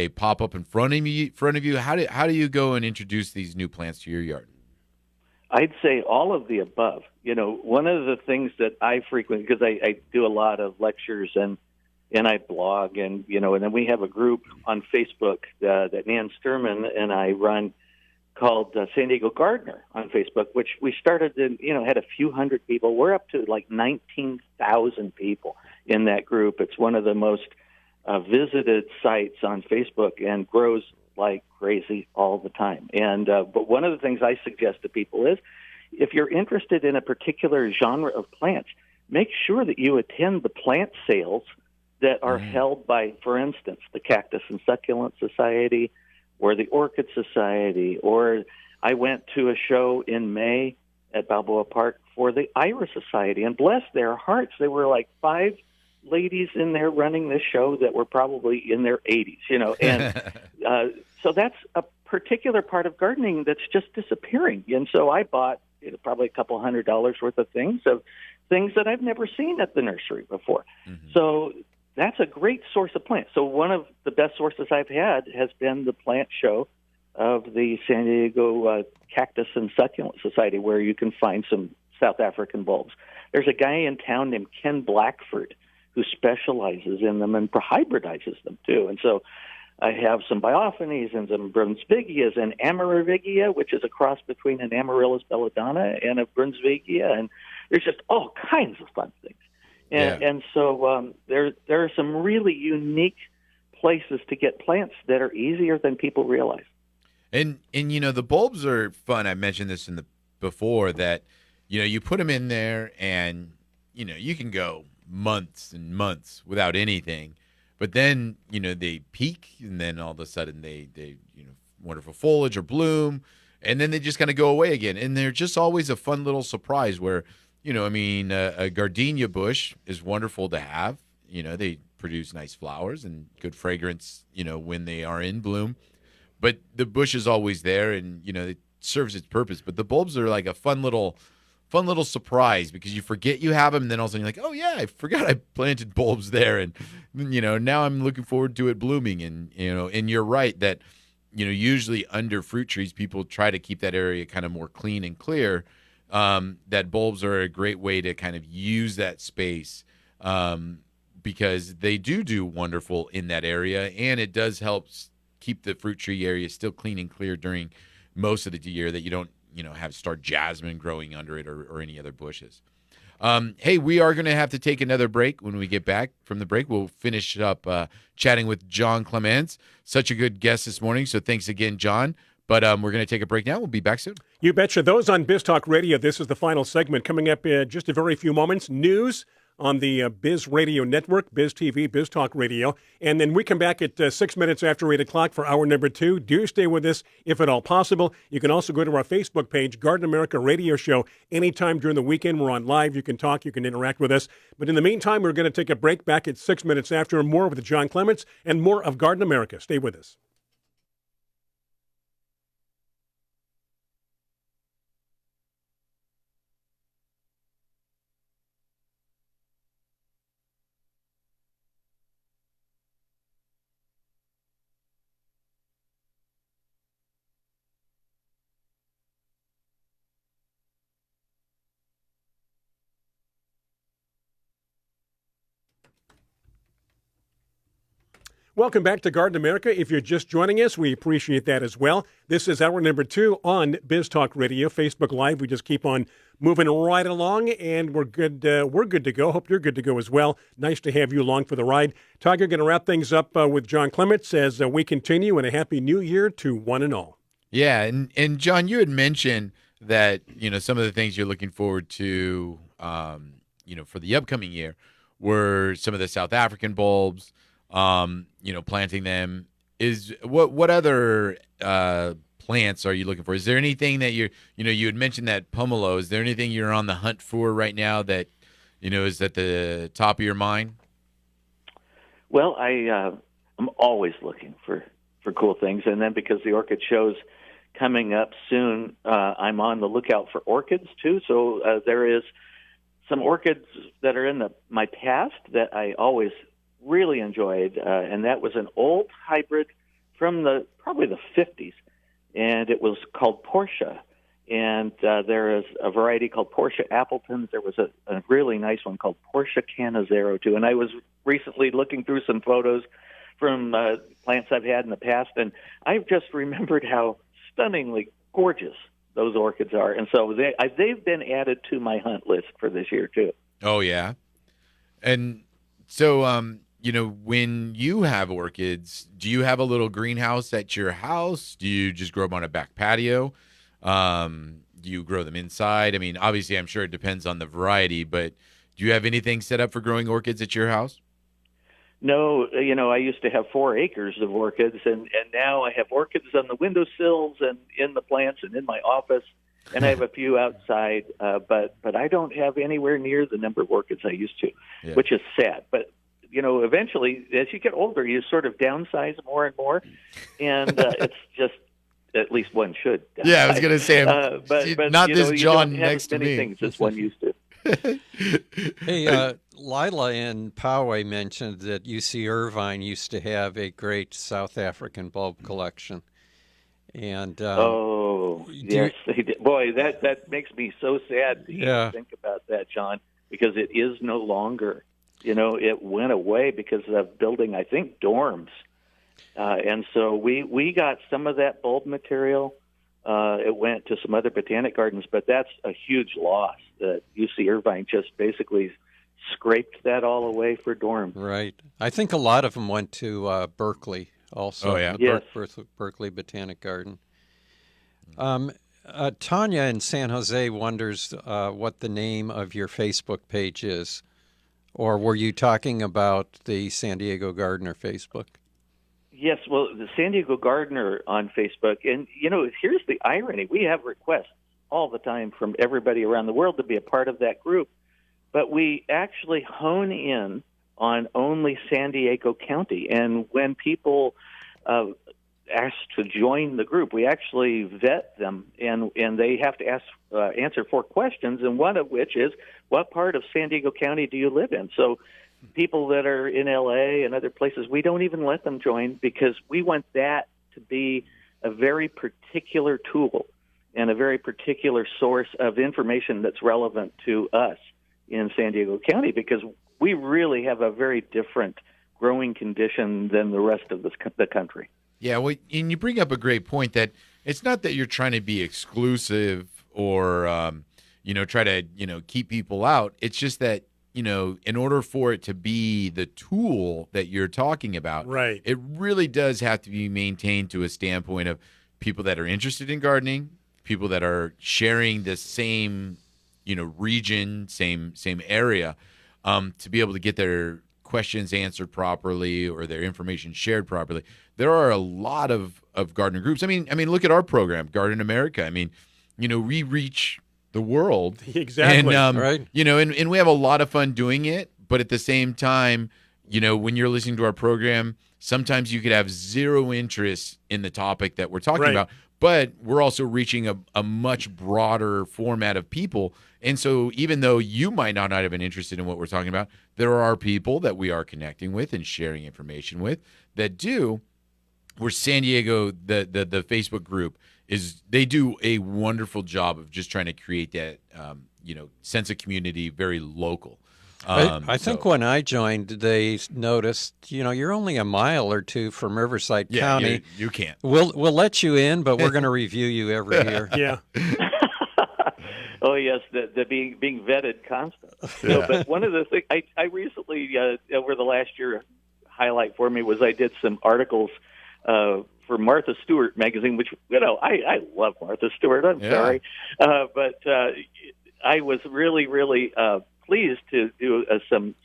[SPEAKER 3] pop up in front of you? How do you go and introduce these new plants to your yard?
[SPEAKER 4] I'd say all of the above. One of the things that I frequently, because I do a lot of lectures and I blog, and then we have a group on Facebook that Nan Sturman and I run called San Diego Gardener on Facebook, which we started in, had a few hundred people. We're up to like 19,000 people in that group. It's one of the most visited sites on Facebook and grows like crazy all the time. And but one of the things I suggest to people is, if you're interested in a particular genre of plants, make sure that you attend the plant sales that are held by, for instance, the Cactus and Succulent Society or the Orchid Society. Or I went to a show in May at Balboa Park for the Iris Society, and bless their hearts, there were like 5 ladies in there running this show that were probably in their 80s, and so that's a particular part of gardening that's just disappearing. And so I bought probably a couple $100 worth of things that I've never seen at the nursery before. So that's a great source of plants. So one of the best sources I've had has been the plant show of the San Diego Cactus and Succulent Society, where you can find some South African bulbs. There's a guy in town named Ken Blackford who specializes in them and hybridizes them too. And so I have some Biophonies and some Brunsvigias and Amarylligia, which is a cross between an Amaryllis belladonna and a Brunsvigia, and there's just all kinds of fun things. And so there are some really unique places to get plants that are easier than people realize.
[SPEAKER 3] And the bulbs are fun. I mentioned this before that you put them in there and you can go months and months without anything. But then, they peak, and then all of a sudden they wonderful foliage or bloom, and then they just kind of go away again. And they're just always a fun little surprise where, a gardenia bush is wonderful to have. They produce nice flowers and good fragrance, when they are in bloom. But the bush is always there, and, it serves its purpose. But the bulbs are like a fun little surprise, because you forget you have them, and then all of a sudden you're like, oh yeah, I forgot I planted bulbs there, and now I'm looking forward to it blooming. And and you're right that usually under fruit trees people try to keep that area kind of more clean and clear. That bulbs are a great way to kind of use that space, because they do wonderful in that area, and it does help keep the fruit tree area still clean and clear during most of the year, that you don't have start jasmine growing under it or any other bushes. Hey, we are going to have to take another break. When we get back from the break, we'll finish up chatting with John Clements. Such a good guest this morning, so thanks again, John. But we're going to take a break now. We'll be back soon.
[SPEAKER 1] You betcha. Those on Biz Talk Radio, this is the final segment. Coming up in just a very few moments, news on the Biz Radio Network, Biz TV, Biz Talk Radio. And then we come back at 6 minutes after 8 o'clock for hour number 2. Do stay with us if at all possible. You can also go to our Facebook page, Garden America Radio Show. Anytime during the weekend, we're on live. You can talk, you can interact with us. But in the meantime, we're going to take a break back at 6 minutes after. More with John Clements and more of Garden America. Stay with us. Welcome back to Garden America. If you're just joining us, we appreciate that as well. This is hour number 2 on Biz Talk Radio, Facebook Live. We just keep on moving right along, and we're good to go. Hope you're good to go as well. Nice to have you along for the ride. Tiger, going to wrap things up with John Clements as we continue, and a happy new year to one and all.
[SPEAKER 3] Yeah, and John, you had mentioned that some of the things you're looking forward to, for the upcoming year, were some of the South African bulbs. Planting them. What other plants are you looking for? Is there anything that you had mentioned that pomelo? Is there anything you're on the hunt for right now that is at the top of your mind?
[SPEAKER 4] Well, I'm always looking for cool things. And then because the orchid show's coming up soon, I'm on the lookout for orchids too. So there is some orchids that are in my past that I always really enjoyed, and that was an old hybrid from probably the 50s, and it was called Portia. And there is a variety called Portia Appletons. There was a really nice one called Portia Canizero too. And I was recently looking through some photos from plants I've had in the past, and I've just remembered how stunningly gorgeous those orchids are. And so they've been added to my hunt list for this year too.
[SPEAKER 3] Oh yeah, and so when you have orchids, do you have a little greenhouse at your house? Do you just grow them on a back patio? Do you grow them inside? I mean, obviously, I'm sure it depends on the variety, but do you have anything set up for growing orchids at your house?
[SPEAKER 4] No, I used to have 4 acres of orchids, and now I have orchids on the windowsills and in the plants and in my office, and I have a few outside, but I don't have anywhere near the number of orchids I used to, which is sad. But eventually, as you get older, you sort of downsize more and more, and it's just. At least one should.
[SPEAKER 3] Yeah, I was going to say,
[SPEAKER 4] but
[SPEAKER 3] not this John
[SPEAKER 4] you don't
[SPEAKER 3] next to
[SPEAKER 4] have as many
[SPEAKER 3] me.
[SPEAKER 4] things as one used to.
[SPEAKER 2] Hey, Lila in Poway mentioned that UC Irvine used to have a great South African bulb collection. And
[SPEAKER 4] yes, they did. Boy, that makes me so sad to think about that, John, because it is no longer. It went away because of building, I think, dorms. And so we got some of that bulb material. It went to some other botanic gardens, but that's a huge loss. UC Irvine just basically scraped that all away for dorms.
[SPEAKER 2] Right. I think a lot of them went to Berkeley also.
[SPEAKER 3] Oh, yeah.
[SPEAKER 4] Yes.
[SPEAKER 2] Berkeley Botanic Garden. Tanya in San Jose wonders what the name of your Facebook page is. Or were you talking about the San Diego Gardener Facebook?
[SPEAKER 4] Yes, well, the San Diego Gardener on Facebook. And, here's the irony. We have requests all the time from everybody around the world to be a part of that group. But we actually hone in on only San Diego County. And when people ask to join the group, we actually vet them, and they have to answer 4 questions, and one of which is, what part of San Diego County do you live in? So people that are in L.A. and other places, we don't even let them join because we want that to be a very particular tool and a very particular source of information that's relevant to us in San Diego County, because we really have a very different growing condition than the rest of the country.
[SPEAKER 3] Yeah, well, and you bring up a great point that it's not that you're trying to be exclusive or, try to, keep people out. It's just that, in order for it to be the tool that you're talking about,
[SPEAKER 1] right,
[SPEAKER 3] it really does have to be maintained to a standpoint of people that are interested in gardening, people that are sharing the same, region, same area, to be able to get their questions answered properly or their information shared properly. There are a lot of gardener groups. I mean, look at our program, Garden America. I mean, we reach the world.
[SPEAKER 1] Exactly.
[SPEAKER 3] And,
[SPEAKER 2] right.
[SPEAKER 3] And we have a lot of fun doing it. But at the same time, when you're listening to our program, sometimes you could have zero interest in the topic that we're talking about. But we're also reaching a much broader format of people. And so even though you might not have been interested in what we're talking about, there are people that we are connecting with and sharing information with that do. Where San Diego, the Facebook group, they do a wonderful job of just trying to create that, sense of community, very local.
[SPEAKER 2] I think when I joined, they noticed, you're only a mile or two from Riverside County.
[SPEAKER 3] You can't.
[SPEAKER 2] We'll let you in, but we're going to review you every year.
[SPEAKER 1] Yeah.
[SPEAKER 4] Oh yes, the being vetted constantly.
[SPEAKER 3] Yeah.
[SPEAKER 4] But one of the things I recently over the last year, highlight for me was I did some articles for Martha Stewart magazine, which I love Martha Stewart. I'm sorry, but I was really pleased to do some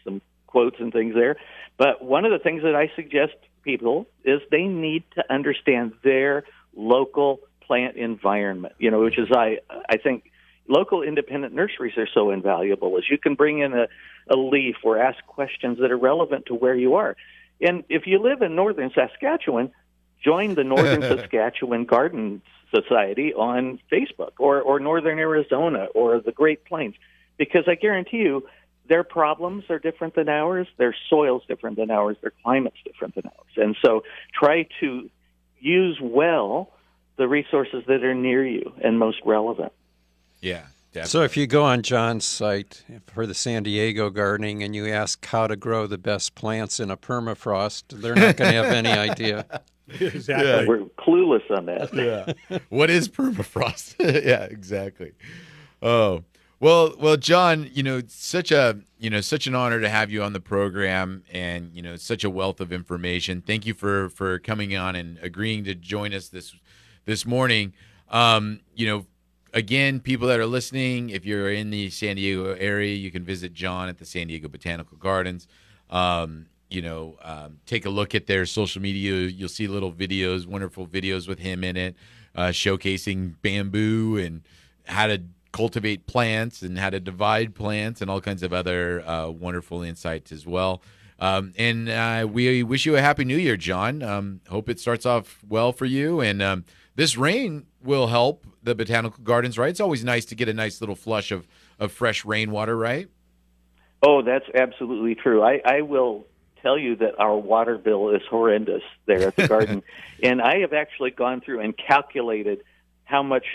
[SPEAKER 4] quotes and things there. But one of the things that I suggest people is they need to understand their local plant environment. Which is I think local independent nurseries are so invaluable, as you can bring in a leaf or ask questions that are relevant to where you are. And if you live in northern Saskatchewan, join the Northern Saskatchewan Garden Society on Facebook, or Northern Arizona, or the Great Plains, because I guarantee you their problems are different than ours, their soil's different than ours, their climate's different than ours. And so try to use well the resources that are near you and most relevant.
[SPEAKER 3] Yeah, definitely.
[SPEAKER 2] So if you go on John's site for the San Diego gardening and you ask how to grow the best plants in a permafrost, they're not going to have any idea.
[SPEAKER 1] Exactly.
[SPEAKER 3] Yeah.
[SPEAKER 4] We're clueless on that.
[SPEAKER 3] Yeah. What is permafrost? Yeah, exactly. Oh, well, John, it's such an honor to have you on the program, and such a wealth of information. Thank you for coming on and agreeing to join us this morning. Again, people that are listening, if you're in the San Diego area, you can visit John at the San Diego Botanical Gardens. Take a look at their social media. You'll see little videos, wonderful videos with him in it, showcasing bamboo and how to cultivate plants and how to divide plants and all kinds of other wonderful insights as well. And we wish you a happy new year, John. Hope it starts off well for you. And this rain will help the botanical gardens, right? It's always nice to get a nice little flush of fresh rainwater, right?
[SPEAKER 4] Oh, that's absolutely true. I will tell you that our water bill is horrendous there at the garden. And I have actually gone through and calculated how much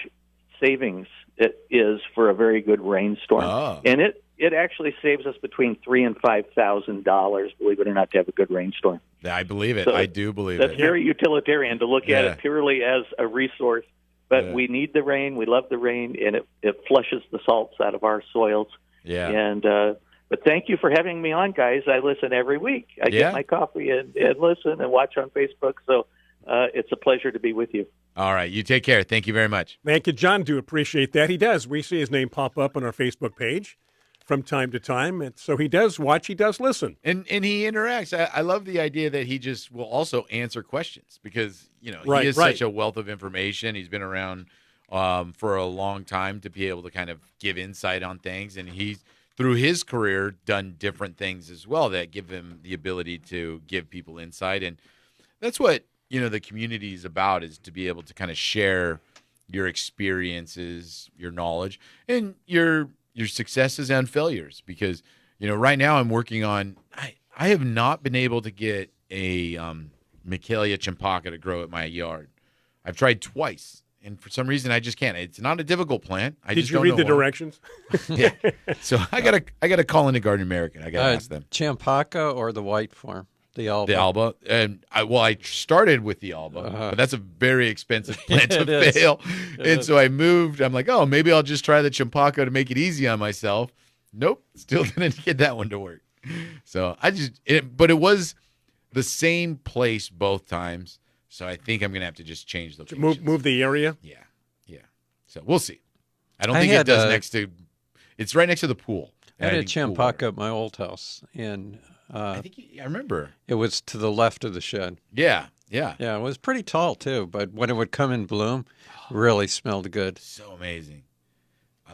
[SPEAKER 4] savings it is for a very good rainstorm.
[SPEAKER 3] Oh.
[SPEAKER 4] And it actually saves us between $3,000 and $5,000, believe it or not, to have a good rainstorm.
[SPEAKER 3] I believe it.
[SPEAKER 4] So
[SPEAKER 3] I do believe
[SPEAKER 4] that's
[SPEAKER 3] it.
[SPEAKER 4] very utilitarian to look at it purely as a resource. But
[SPEAKER 3] Yeah.
[SPEAKER 4] we need the rain. We love the rain, and it flushes the salts out of our soils.
[SPEAKER 3] Yeah.
[SPEAKER 4] And but thank you for having me on, guys. I listen every week. I
[SPEAKER 3] Yeah.
[SPEAKER 4] get my coffee and listen and watch on Facebook. So it's a pleasure to be with you.
[SPEAKER 3] All right. You take care. Thank you very much.
[SPEAKER 1] Thank you, John. Do appreciate that. He does. We see his name pop up on our Facebook page from time to time. And so he does watch, he does listen.
[SPEAKER 3] And he interacts. I love the idea that he just will also answer questions because,
[SPEAKER 1] Right,
[SPEAKER 3] he is
[SPEAKER 1] right.
[SPEAKER 3] such a wealth of information. He's been around for a long time to be able to kind of give insight on things. And he's, through his career, done different things as well that give him the ability to give people insight. And that's what, the community is about, is to be able to kind of share your experiences, your knowledge, and your successes and failures. Because, right now I'm working on, I have not been able to get a Michaelia champaka to grow at my yard. I've tried twice, and for some reason I just can't. It's not a difficult plant.
[SPEAKER 1] Did you read the directions?
[SPEAKER 3] Yeah. So I gotta call into Garden American. I gotta ask them.
[SPEAKER 2] Champaka or the white form? The Alba.
[SPEAKER 3] The Alba, and I started with the Alba, but that's a very expensive plant to
[SPEAKER 2] It is.
[SPEAKER 3] fail. And so I moved. I'm like, oh, maybe I'll just try the champaka to make it easy on myself. Nope, still didn't get that one to work. So but it was the same place both times. So I think I'm gonna have to just change locations.
[SPEAKER 1] Move the area?
[SPEAKER 3] Yeah. So we'll see. I don't
[SPEAKER 2] I
[SPEAKER 3] think it
[SPEAKER 2] had
[SPEAKER 3] does
[SPEAKER 2] a-
[SPEAKER 3] next to. It's right next to the pool.
[SPEAKER 2] I had
[SPEAKER 3] And
[SPEAKER 2] a
[SPEAKER 3] think cool
[SPEAKER 2] champaka
[SPEAKER 3] water.
[SPEAKER 2] at my old house, and
[SPEAKER 3] I think I remember.
[SPEAKER 2] it was to the left of the shed.
[SPEAKER 3] Yeah.
[SPEAKER 2] Yeah, it was pretty tall too, but when it would come in bloom, really smelled good.
[SPEAKER 3] So amazing. I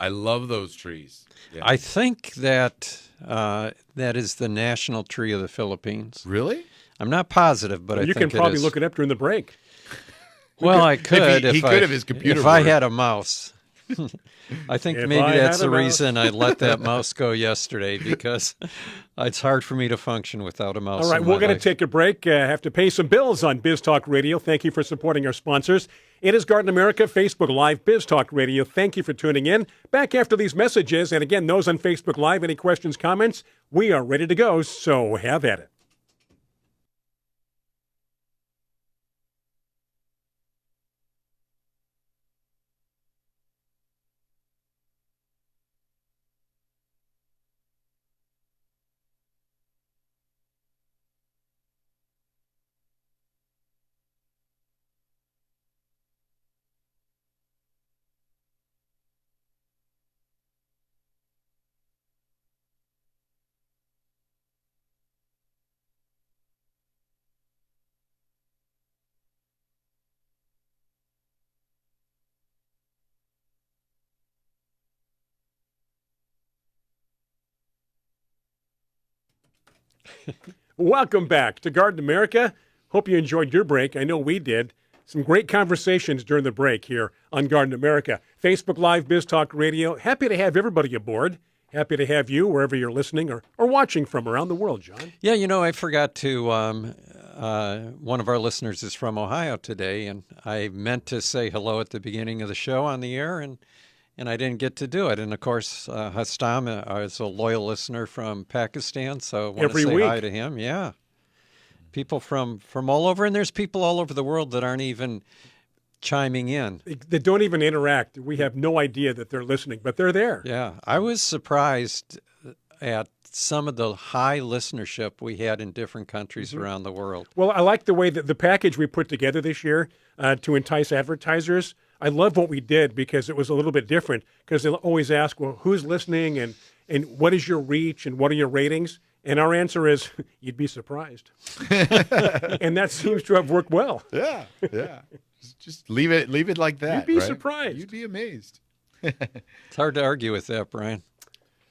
[SPEAKER 3] love those trees. Yeah.
[SPEAKER 2] I think that that is the national tree of the Philippines.
[SPEAKER 3] Really?
[SPEAKER 2] I'm not positive, but I
[SPEAKER 1] You
[SPEAKER 2] think
[SPEAKER 1] can probably
[SPEAKER 2] it is.
[SPEAKER 1] look it up during the break.
[SPEAKER 2] Well, I could
[SPEAKER 3] he
[SPEAKER 2] if
[SPEAKER 3] could have his computer
[SPEAKER 2] if I
[SPEAKER 3] worked.
[SPEAKER 2] had a mouse. I think
[SPEAKER 1] If
[SPEAKER 2] maybe
[SPEAKER 1] I
[SPEAKER 2] that's
[SPEAKER 1] had a
[SPEAKER 2] the
[SPEAKER 1] mouse.
[SPEAKER 2] reason I let that mouse go yesterday, because it's hard for me to function without a mouse.
[SPEAKER 1] All right,
[SPEAKER 2] in
[SPEAKER 1] we're
[SPEAKER 2] my
[SPEAKER 1] going to
[SPEAKER 2] life.
[SPEAKER 1] take a break. Have to pay some bills on Biz Talk Radio. Thank you for supporting our sponsors. It is Garden America, Facebook Live, Biz Talk Radio. Thank you for tuning in. Back after these messages, and again, those on Facebook Live, any questions, comments, we are ready to go, so have at it. Welcome back to Garden America, Hope you enjoyed your break. I know we did. Some great conversations during the break here on Garden America. Facebook Live, Biz Talk Radio. Happy to have everybody aboard. Happy to have you wherever you're listening or watching from around the world, John.
[SPEAKER 2] Yeah, I forgot to, one of our listeners is from Ohio today, and I meant to say hello at the beginning of the show on the air, and I didn't get to do it. And, of course, Hastam is a loyal listener from Pakistan, so I want to say hi to him. Yeah. People from all over, and there's people all over the world that aren't even chiming in.
[SPEAKER 1] They don't even interact. We have no idea that they're listening, but they're there.
[SPEAKER 2] Yeah. I was surprised at some of the high listenership we had in different countries around the world.
[SPEAKER 1] Well, I like the way that the package we put together this year to entice advertisers. I love what we did because it was a little bit different because they'll always ask, well, who's listening and what is your reach and what are your ratings? And our answer is, you'd be surprised. And that seems to have worked well.
[SPEAKER 3] Yeah. Just leave it like that.
[SPEAKER 1] You'd be
[SPEAKER 3] right?
[SPEAKER 1] surprised.
[SPEAKER 3] You'd be amazed.
[SPEAKER 2] It's hard to argue with that, Brian.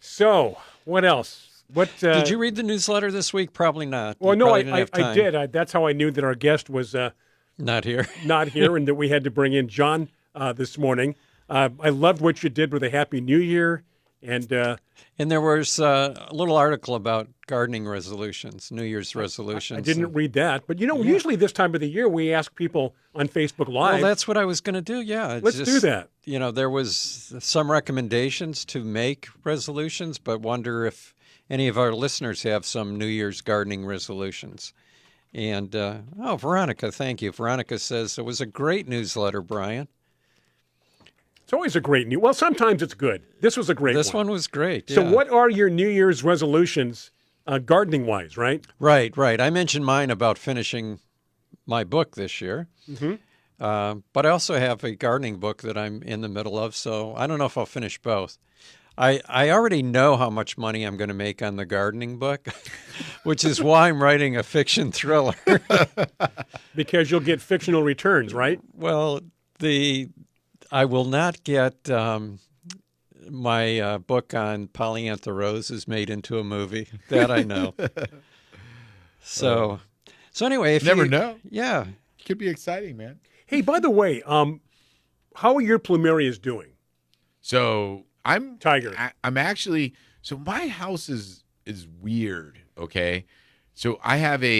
[SPEAKER 1] So, what else?
[SPEAKER 2] Did you read the newsletter this week? Probably not.
[SPEAKER 1] Well,
[SPEAKER 2] You
[SPEAKER 1] no,
[SPEAKER 2] probably didn't have
[SPEAKER 1] I
[SPEAKER 2] time.
[SPEAKER 1] did. That's how I knew that our guest was
[SPEAKER 2] Not here.
[SPEAKER 1] not here and that we had to bring in John this morning. I loved what you did with a Happy New Year. And
[SPEAKER 2] there was a little article about gardening resolutions, New Year's resolutions.
[SPEAKER 1] I didn't read that. But, usually this time of the year, we ask people on Facebook Live.
[SPEAKER 2] Well, that's what I was going to do, yeah.
[SPEAKER 1] Let's do that.
[SPEAKER 2] There was some recommendations to make resolutions, but wonder if any of our listeners have some New Year's gardening resolutions. And, Veronica, thank you. Veronica says, it was a great newsletter, Brian.
[SPEAKER 1] It's always a great news. Well, sometimes it's good. This was a great one.
[SPEAKER 2] This one was great,
[SPEAKER 1] So
[SPEAKER 2] yeah.
[SPEAKER 1] what are your New Year's resolutions gardening-wise, right?
[SPEAKER 2] Right. I mentioned mine about finishing my book this year. Mm-hmm. But I also have a gardening book that I'm in the middle of, so I don't know if I'll finish both. I already know how much money I'm going to make on the gardening book, which is why I'm writing a fiction thriller.
[SPEAKER 1] Because you'll get fictional returns, right?
[SPEAKER 2] Well, I will not get my book on Polyantha Roses made into a movie. That I know. So anyway, if
[SPEAKER 3] you never know.
[SPEAKER 2] Yeah.
[SPEAKER 3] It could be exciting, man.
[SPEAKER 1] Hey, by the way, how are your plumerias doing?
[SPEAKER 3] So I'm actually. So my house is weird. Okay, so I have what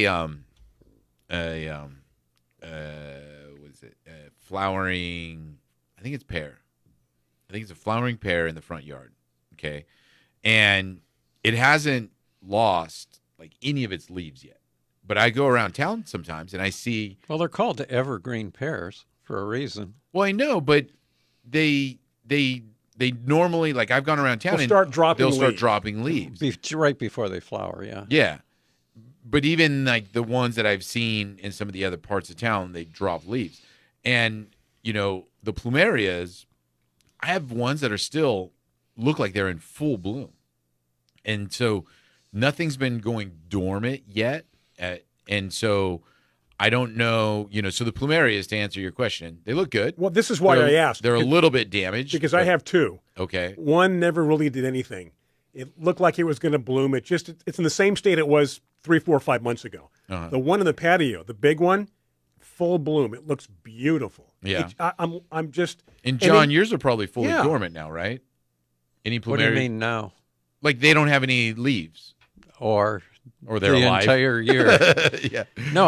[SPEAKER 3] is it? Flowering. I think it's pear. I think it's a flowering pear in the front yard. Okay, and it hasn't lost like any of its leaves yet. But I go around town sometimes and I see.
[SPEAKER 2] Well, they're called evergreen pears for a reason.
[SPEAKER 3] Well, I know, but they normally, like, I've gone around town
[SPEAKER 1] they'll start
[SPEAKER 3] dropping leaves
[SPEAKER 2] right before they flower. Yeah.
[SPEAKER 3] Yeah, but even like the ones that I've seen in some of the other parts of town, they drop leaves, and the plumerias, I have ones that are still look like they're in full bloom, and so nothing's been going dormant yet. And so I don't know, so the plumerias, to answer your question, they look good.
[SPEAKER 1] Well, this is why I asked.
[SPEAKER 3] They're a little bit damaged.
[SPEAKER 1] Because I have two.
[SPEAKER 3] Okay.
[SPEAKER 1] One never really did anything. It looked like it was going to bloom. It's in the same state it was 3, 4, 5 months ago. Uh-huh. The one in the patio, the big one, full bloom. It looks beautiful.
[SPEAKER 3] Yeah.
[SPEAKER 1] I'm just.
[SPEAKER 3] And John, yours are probably fully dormant now, right? Any plumeria?
[SPEAKER 2] What do you mean now?
[SPEAKER 3] Like they don't have any leaves.
[SPEAKER 2] Or
[SPEAKER 3] they're
[SPEAKER 2] the
[SPEAKER 3] alive.
[SPEAKER 2] Entire year.
[SPEAKER 3] Yeah.
[SPEAKER 2] No,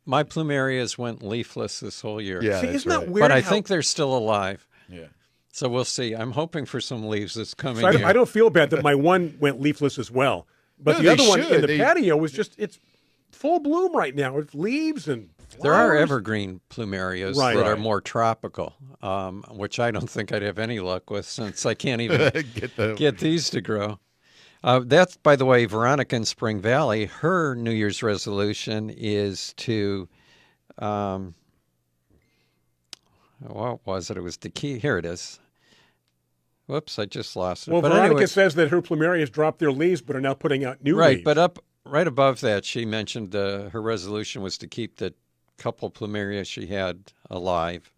[SPEAKER 2] my plumerias went leafless this whole year.
[SPEAKER 1] Yeah, isn't that weird?
[SPEAKER 2] But I think they're still alive.
[SPEAKER 3] Yeah.
[SPEAKER 2] So we'll see. I'm hoping for some leaves this coming
[SPEAKER 1] year.
[SPEAKER 2] year.
[SPEAKER 1] I don't feel bad that my one went leafless as well. But the other one in the patio was it's full bloom right now with leaves and flowers.
[SPEAKER 2] There are evergreen plumerias that are more tropical, which I don't think I'd have any luck with since I can't even get these to grow. That's, by the way, Veronica in Spring Valley. Her New Year's resolution is to, what was it? It was the key. Here it is. Whoops, I just lost it.
[SPEAKER 1] Well,
[SPEAKER 2] but
[SPEAKER 1] Veronica
[SPEAKER 2] anyway,
[SPEAKER 1] says that her plumerias dropped their leaves but are now putting out new leaves.
[SPEAKER 2] Right, but right above that, she mentioned her resolution was to keep the couple plumerias she had alive.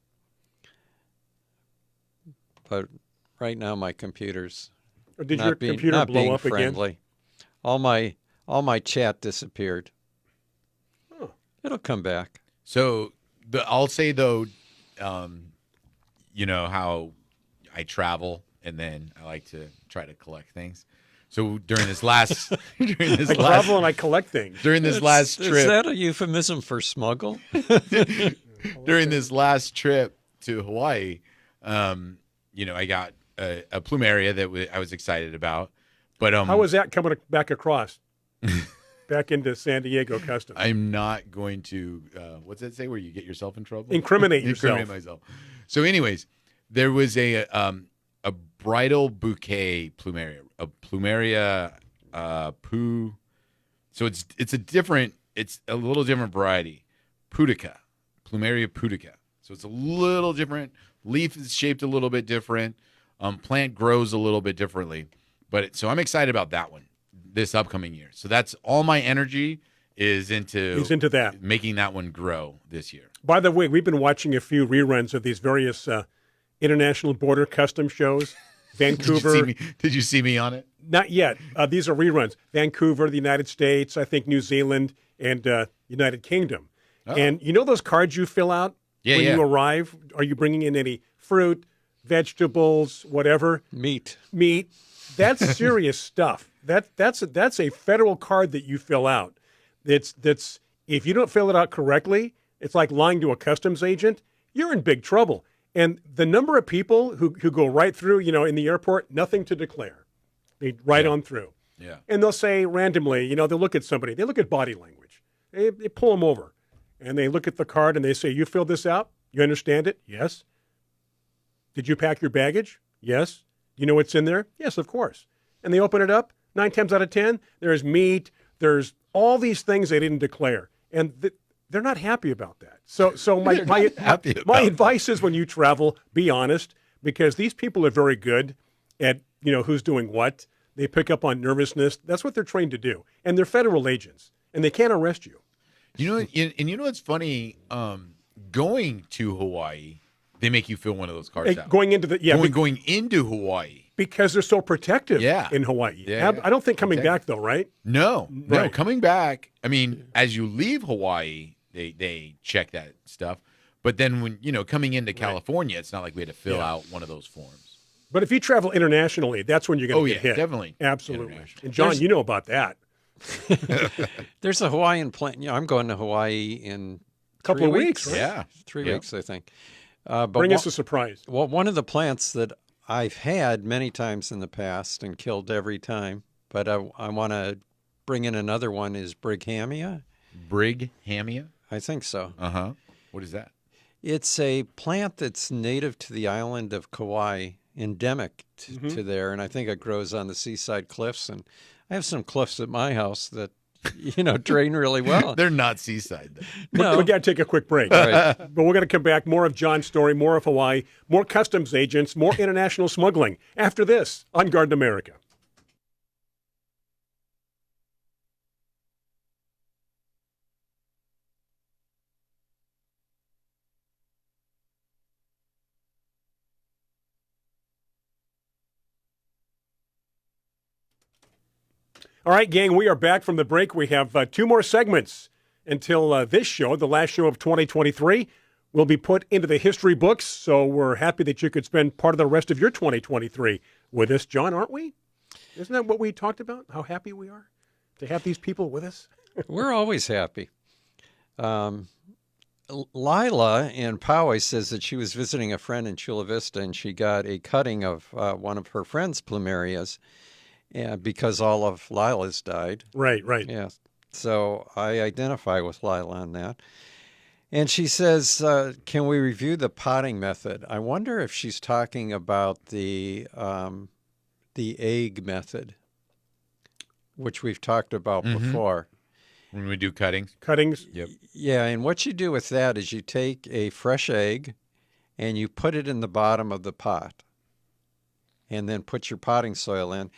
[SPEAKER 2] But right now, my computer's
[SPEAKER 1] or did your computer blow up
[SPEAKER 2] friendly.
[SPEAKER 1] again?
[SPEAKER 2] All my chat disappeared.
[SPEAKER 1] Oh.
[SPEAKER 2] It'll come back.
[SPEAKER 3] So I'll say though, you know how I travel and then I like to try to collect things. So during this last
[SPEAKER 1] I travel and I collect things.
[SPEAKER 3] during this last trip,
[SPEAKER 2] Is that a euphemism for smuggle?
[SPEAKER 3] during this last trip to Hawaii, you know, I got a plumeria that I was excited about. But
[SPEAKER 1] How was that coming back across? Back into San Diego Customs.
[SPEAKER 3] I'm not going to what's that say where you get yourself in trouble?
[SPEAKER 1] Incriminate yourself.
[SPEAKER 3] Incriminate myself. So, anyways, there was a bridal bouquet plumeria, a plumeria poo. So it's a little different variety, pudica, plumeria pudica. So it's a little different. Leaf is shaped a little bit different. Plant grows a little bit differently. So I'm excited about that one this upcoming year. So that's all my energy is into
[SPEAKER 1] that,
[SPEAKER 3] making that one grow this year.
[SPEAKER 1] By the way, we've been watching a few reruns of these various international border custom shows. Vancouver.
[SPEAKER 3] Did you see me on it?
[SPEAKER 1] Not yet. These are reruns. Vancouver, the United States, I think New Zealand, and United Kingdom. Oh. And you know those cards you fill out when you arrive? Are you bringing in any fruit, vegetables, whatever?
[SPEAKER 2] Meat.
[SPEAKER 1] That's serious stuff. That's a federal card that you fill out. That's if you don't fill it out correctly, it's like lying to a customs agent. You're in big trouble. And the number of people who go right through, you know, in the airport, nothing to declare. They on through.
[SPEAKER 3] Yeah.
[SPEAKER 1] And they'll say randomly, you know, they'll look at somebody. They look at body language. They pull them over. And they look at the card and they say, you filled this out? You understand it? Yes. Did you pack your baggage? Yes. You know what's in there? Yes, of course. And they open it up. 9 times out of 10, there's meat. There's all these things they didn't declare. And they're not happy about that. So my advice is when you travel, be honest, because these people are very good at, you know, who's doing what. They pick up on nervousness. That's what they're trained to do. And they're federal agents, and they can't arrest you.
[SPEAKER 3] You know, and you know what's funny? Going to Hawaii, they make you fill one of those cards out.
[SPEAKER 1] Going into
[SPEAKER 3] Hawaii.
[SPEAKER 1] Because they're so protective in Hawaii.
[SPEAKER 3] Yeah.
[SPEAKER 1] I don't think coming back, though, right?
[SPEAKER 3] No,
[SPEAKER 1] Right.
[SPEAKER 3] coming back. I mean, as you leave Hawaii, they check that stuff. But then when, you know, coming into California, it's not like we had to fill out one of those forms.
[SPEAKER 1] But if you travel internationally, that's when you're going to get hit.
[SPEAKER 3] Definitely.
[SPEAKER 1] Absolutely. And John, you know about that.
[SPEAKER 2] There's a Hawaiian plant. You know, I'm going to Hawaii in
[SPEAKER 1] a couple of weeks. Right?
[SPEAKER 3] Yeah.
[SPEAKER 2] 3 weeks, I think.
[SPEAKER 1] Bring us a surprise.
[SPEAKER 2] Well, one of the plants that I've had many times in the past and killed every time, but I want to bring in another one is Brighamia.
[SPEAKER 3] Brighamia?
[SPEAKER 2] I think so.
[SPEAKER 3] Uh-huh. What is that?
[SPEAKER 2] It's a plant that's native to the island of Kauai, endemic to there, and I think it grows on the seaside cliffs. And I have some cliffs at my house that, you know, drain really well.
[SPEAKER 3] They're not seaside, though.
[SPEAKER 2] No.
[SPEAKER 1] We got to take a quick break.
[SPEAKER 2] Right.
[SPEAKER 1] But we're going to come back. More of John's story, more of Hawaii, more customs agents, more international smuggling. After this, on Garden America. All right, gang, we are back from the break. We have 2 more segments until this show, the last show of 2023, will be put into the history books. So we're happy that you could spend part of the rest of your 2023 with us, John, aren't we? Isn't that what we talked about? How happy we are to have these people with us?
[SPEAKER 2] We're always happy. Lila in Poway says that she was visiting a friend in Chula Vista and she got a cutting of one of her friend's plumerias. Yeah, because all of Lila's died.
[SPEAKER 1] Right.
[SPEAKER 2] Yeah. So I identify with Lila on that. And she says, can we review the potting method? I wonder if she's talking about the egg method, which we've talked about before.
[SPEAKER 3] When we do cuttings?
[SPEAKER 1] Cuttings?
[SPEAKER 3] Yep.
[SPEAKER 2] Yeah, and what you do with that is you take a fresh egg and you put it in the bottom of the pot and then put your potting soil in.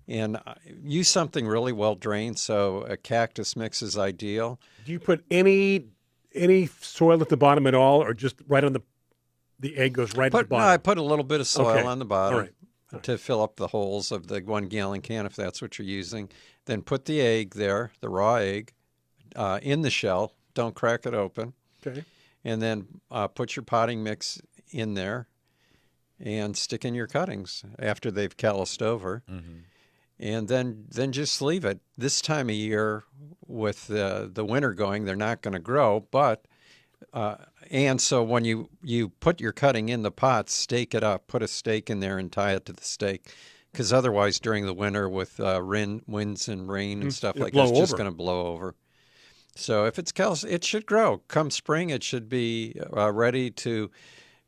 [SPEAKER 2] And use something really well drained, so a cactus mix is ideal.
[SPEAKER 1] Do you put any soil at the bottom at all, or just right on the egg goes right at the bottom?
[SPEAKER 2] No, I put a little bit of soil on the bottom
[SPEAKER 1] All right.
[SPEAKER 2] to fill up the holes of the 1 gallon can, if that's what you're using. Then put the egg there, the raw egg, in the shell, Don't crack it open.
[SPEAKER 1] Okay.
[SPEAKER 2] And then put your potting mix in there and stick in your cuttings after they've calloused over. And then just leave it. This time of year, with the winter going, they're not going to grow. But and so when you put your cutting in the pot, stake it up. Put a stake in there and tie it to the stake, because otherwise during the winter with winds and rain and stuff like that, it's just going to blow over. So if it's callous, it should grow. Come spring, it should be ready to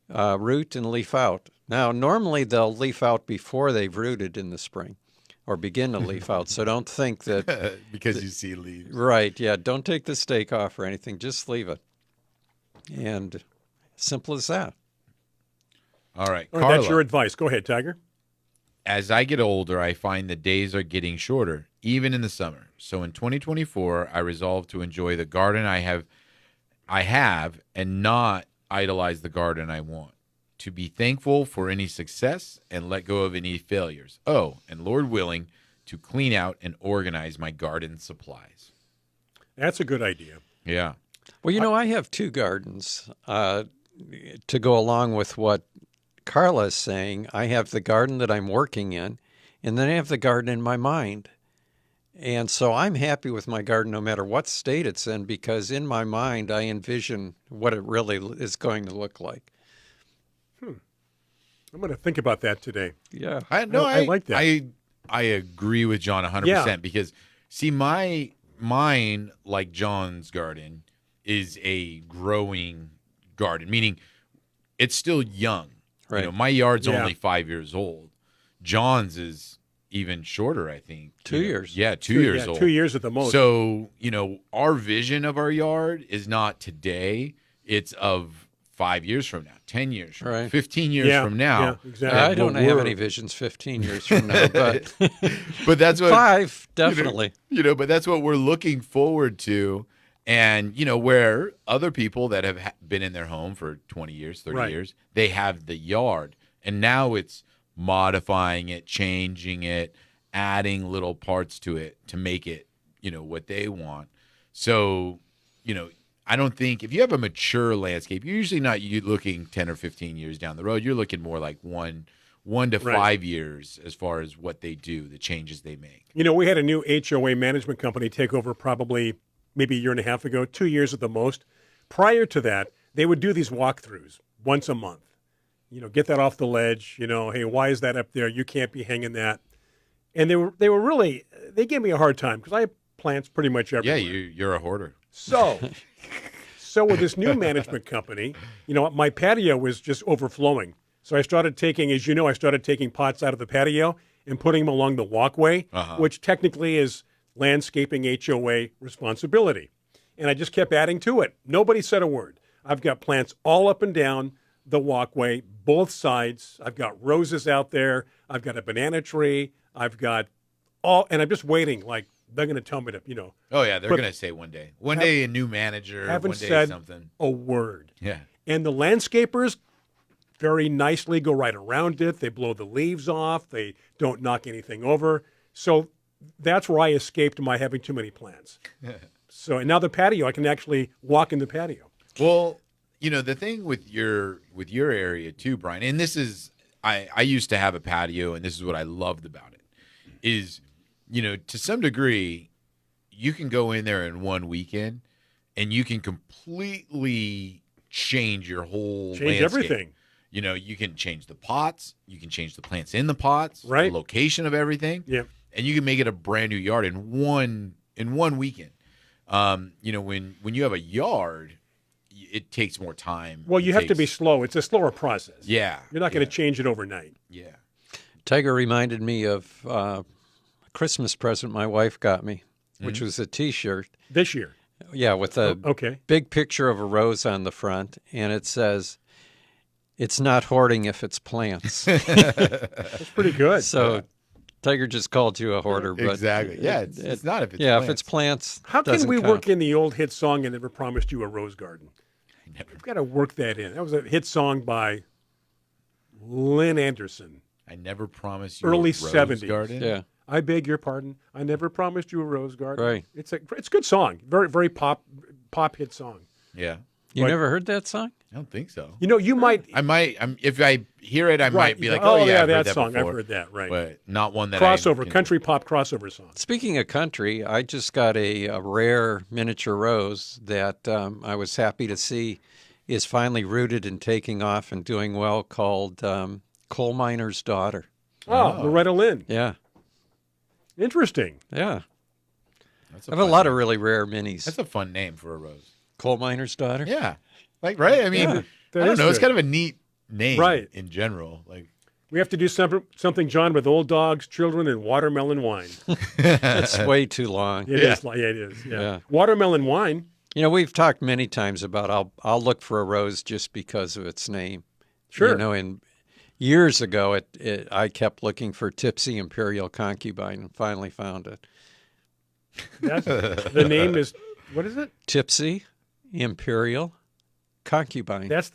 [SPEAKER 2] root and leaf out. Now, normally they'll leaf out before they've rooted in the spring, or begin to leaf out. So don't think that
[SPEAKER 3] because you see leaves.
[SPEAKER 2] Right? Yeah. Don't take the stake off or anything. Just leave it. And simple as that.
[SPEAKER 3] All right,
[SPEAKER 1] All right,
[SPEAKER 3] Carla.
[SPEAKER 1] that's your advice. Go ahead, Tiger.
[SPEAKER 3] As I get older, I find the days are getting shorter, even in the summer. So in 2024, I resolved to enjoy the garden I have, and not idolize the garden I want. To be thankful for any success and let go of any failures. Oh, and Lord willing, to clean out and organize my garden supplies.
[SPEAKER 1] That's a good idea.
[SPEAKER 3] Yeah.
[SPEAKER 2] Well, I have two gardens to go along with what Carla is saying. I have the garden that I'm working in, and then I have the garden in my mind. And so I'm happy with my garden no matter what state it's in, because in my mind I envision what it really is going to look like.
[SPEAKER 1] I'm going to think about that today.
[SPEAKER 2] Yeah.
[SPEAKER 3] I
[SPEAKER 1] like that.
[SPEAKER 3] I agree with John 100%
[SPEAKER 1] Yeah.
[SPEAKER 3] because see mine, like John's garden, is a growing garden, meaning it's still young.
[SPEAKER 2] Right.
[SPEAKER 3] My yard's
[SPEAKER 1] Yeah.
[SPEAKER 3] only 5 years old. John's is even shorter, I think.
[SPEAKER 2] 2 years.
[SPEAKER 3] Yeah, 2 years old.
[SPEAKER 1] 2 years at the most.
[SPEAKER 3] So, our vision of our yard is not today. It's of 5 years from now, 10 years from now,
[SPEAKER 2] Right.
[SPEAKER 3] 15 years
[SPEAKER 1] Yeah,
[SPEAKER 3] from now.
[SPEAKER 1] yeah, exactly.
[SPEAKER 2] I don't
[SPEAKER 3] What
[SPEAKER 2] have
[SPEAKER 3] we're-
[SPEAKER 2] any visions 15 years from now, but
[SPEAKER 3] But that's what
[SPEAKER 2] 5, definitely.
[SPEAKER 3] but that's what we're looking forward to. And, where other people that have been in their home for 20 years, 30
[SPEAKER 1] Right.
[SPEAKER 3] years, they have the yard. And now it's modifying it, changing it, adding little parts to it to make it, what they want. So, I don't think if you have a mature landscape, you're usually not looking 10 or 15 years down the road. You're looking more like one to
[SPEAKER 1] Right.
[SPEAKER 3] 5 years as far as what they do, the changes they make.
[SPEAKER 1] We had a new HOA management company take over probably maybe a year and a half ago, 2 years at the most. Prior to that, they would do these walkthroughs once a month. Get that off the ledge. Hey, why is that up there? You can't be hanging that. And they were really, they gave me a hard time because I have plants pretty much everywhere.
[SPEAKER 3] Yeah, you're a hoarder.
[SPEAKER 1] So with this new management company, my patio was just overflowing. So I started taking, as you know, pots out of the patio and putting them along the walkway, which technically is landscaping HOA responsibility. And I just kept adding to it. Nobody said a word. I've got plants all up and down the walkway, both sides. I've got roses out there. I've got a banana tree. I've got and I'm just waiting, like they're going to tell me to,
[SPEAKER 3] Oh yeah, they're
[SPEAKER 1] But-
[SPEAKER 3] going to say one day. One day a new manager,
[SPEAKER 1] haven't
[SPEAKER 3] one day
[SPEAKER 1] said
[SPEAKER 3] something.
[SPEAKER 1] a word.
[SPEAKER 3] Yeah.
[SPEAKER 1] And the landscapers very nicely go right around it. They blow the leaves off. They don't knock anything over. So that's where I escaped my having too many plants. So and now the patio, I can actually walk in the patio.
[SPEAKER 3] Well, the thing with your area too, Brian, and this is I used to have a patio, and this is what I loved about it, is to some degree, you can go in there in one weekend, and you can completely change your whole
[SPEAKER 1] Change
[SPEAKER 3] landscape.
[SPEAKER 1] everything.
[SPEAKER 3] You can change the pots, you can change the plants in the pots,
[SPEAKER 1] Right.
[SPEAKER 3] the location of everything,
[SPEAKER 1] Yeah.
[SPEAKER 3] and you can make it a brand new yard in one weekend. When you have a yard, it takes more time.
[SPEAKER 1] Well, you
[SPEAKER 3] It
[SPEAKER 1] have to
[SPEAKER 3] takes-
[SPEAKER 1] be slow. It's a slower process.
[SPEAKER 3] Yeah.
[SPEAKER 1] You're not going to change it overnight.
[SPEAKER 3] Yeah.
[SPEAKER 2] Tiger reminded me of a Christmas present my wife got me, which was a T-shirt.
[SPEAKER 1] This year.
[SPEAKER 2] Yeah, with a
[SPEAKER 1] Okay.
[SPEAKER 2] big picture of a rose on the front, and it says, "It's not hoarding if it's plants."
[SPEAKER 1] That's pretty good.
[SPEAKER 2] So Tiger just called you a hoarder, but
[SPEAKER 3] Exactly. Yeah, it's not if it's
[SPEAKER 2] yeah,
[SPEAKER 3] plants.
[SPEAKER 2] if it's plants.
[SPEAKER 1] How can
[SPEAKER 2] doesn't
[SPEAKER 1] we
[SPEAKER 2] count.
[SPEAKER 1] work in the old hit song, "I Never Promised You a Rose Garden"?
[SPEAKER 3] Never-
[SPEAKER 1] We've got to work that in. That was a hit song by Lynn Anderson.
[SPEAKER 3] I never promised you
[SPEAKER 1] Early
[SPEAKER 3] a rose
[SPEAKER 1] 70s.
[SPEAKER 3] garden.
[SPEAKER 2] Yeah,
[SPEAKER 1] I beg your pardon. I never promised you a rose garden.
[SPEAKER 2] Right.
[SPEAKER 1] It's a good song. Very very pop hit song.
[SPEAKER 3] Yeah.
[SPEAKER 2] You
[SPEAKER 1] But-
[SPEAKER 2] never heard that song?
[SPEAKER 3] I don't think so.
[SPEAKER 1] You know, you might.
[SPEAKER 3] I might. If I hear it, I might be like,
[SPEAKER 1] oh,
[SPEAKER 3] "Oh yeah, I've
[SPEAKER 1] that
[SPEAKER 3] heard that
[SPEAKER 1] song.
[SPEAKER 3] before."
[SPEAKER 1] I've heard that. Right.
[SPEAKER 3] But not one that
[SPEAKER 1] Crossover,
[SPEAKER 3] I,
[SPEAKER 1] country pop crossover song.
[SPEAKER 2] Speaking of country, I just got a rare miniature rose that I was happy to see is finally rooted and taking off and doing well, called Coal Miner's Daughter.
[SPEAKER 1] Oh, Loretta Lynn.
[SPEAKER 2] Yeah,
[SPEAKER 1] Interesting.
[SPEAKER 2] yeah.
[SPEAKER 3] That's
[SPEAKER 2] I have a
[SPEAKER 3] fun
[SPEAKER 2] lot
[SPEAKER 3] name.
[SPEAKER 2] of really rare minis.
[SPEAKER 3] That's a fun name for a rose.
[SPEAKER 2] Coal Miner's Daughter?
[SPEAKER 3] Yeah, like right. I mean,
[SPEAKER 2] Yeah,
[SPEAKER 1] that
[SPEAKER 3] I don't
[SPEAKER 1] is
[SPEAKER 3] know. It's
[SPEAKER 1] good.
[SPEAKER 3] kind of a neat name,
[SPEAKER 1] Right.
[SPEAKER 3] In general, like
[SPEAKER 1] We have to do something, John, with old dogs, children, and watermelon wine.
[SPEAKER 2] That's way too long.
[SPEAKER 1] It is. Yeah, it is. Yeah.
[SPEAKER 2] Yeah.
[SPEAKER 1] Watermelon wine.
[SPEAKER 2] You know, we've talked many times about I'll look for a rose just because of its name.
[SPEAKER 1] Sure.
[SPEAKER 2] You know, and years ago, I kept looking for Tipsy Imperial Concubine and finally found it.
[SPEAKER 1] The name is, what is it?
[SPEAKER 2] Tipsy Imperial Concubine.
[SPEAKER 1] That's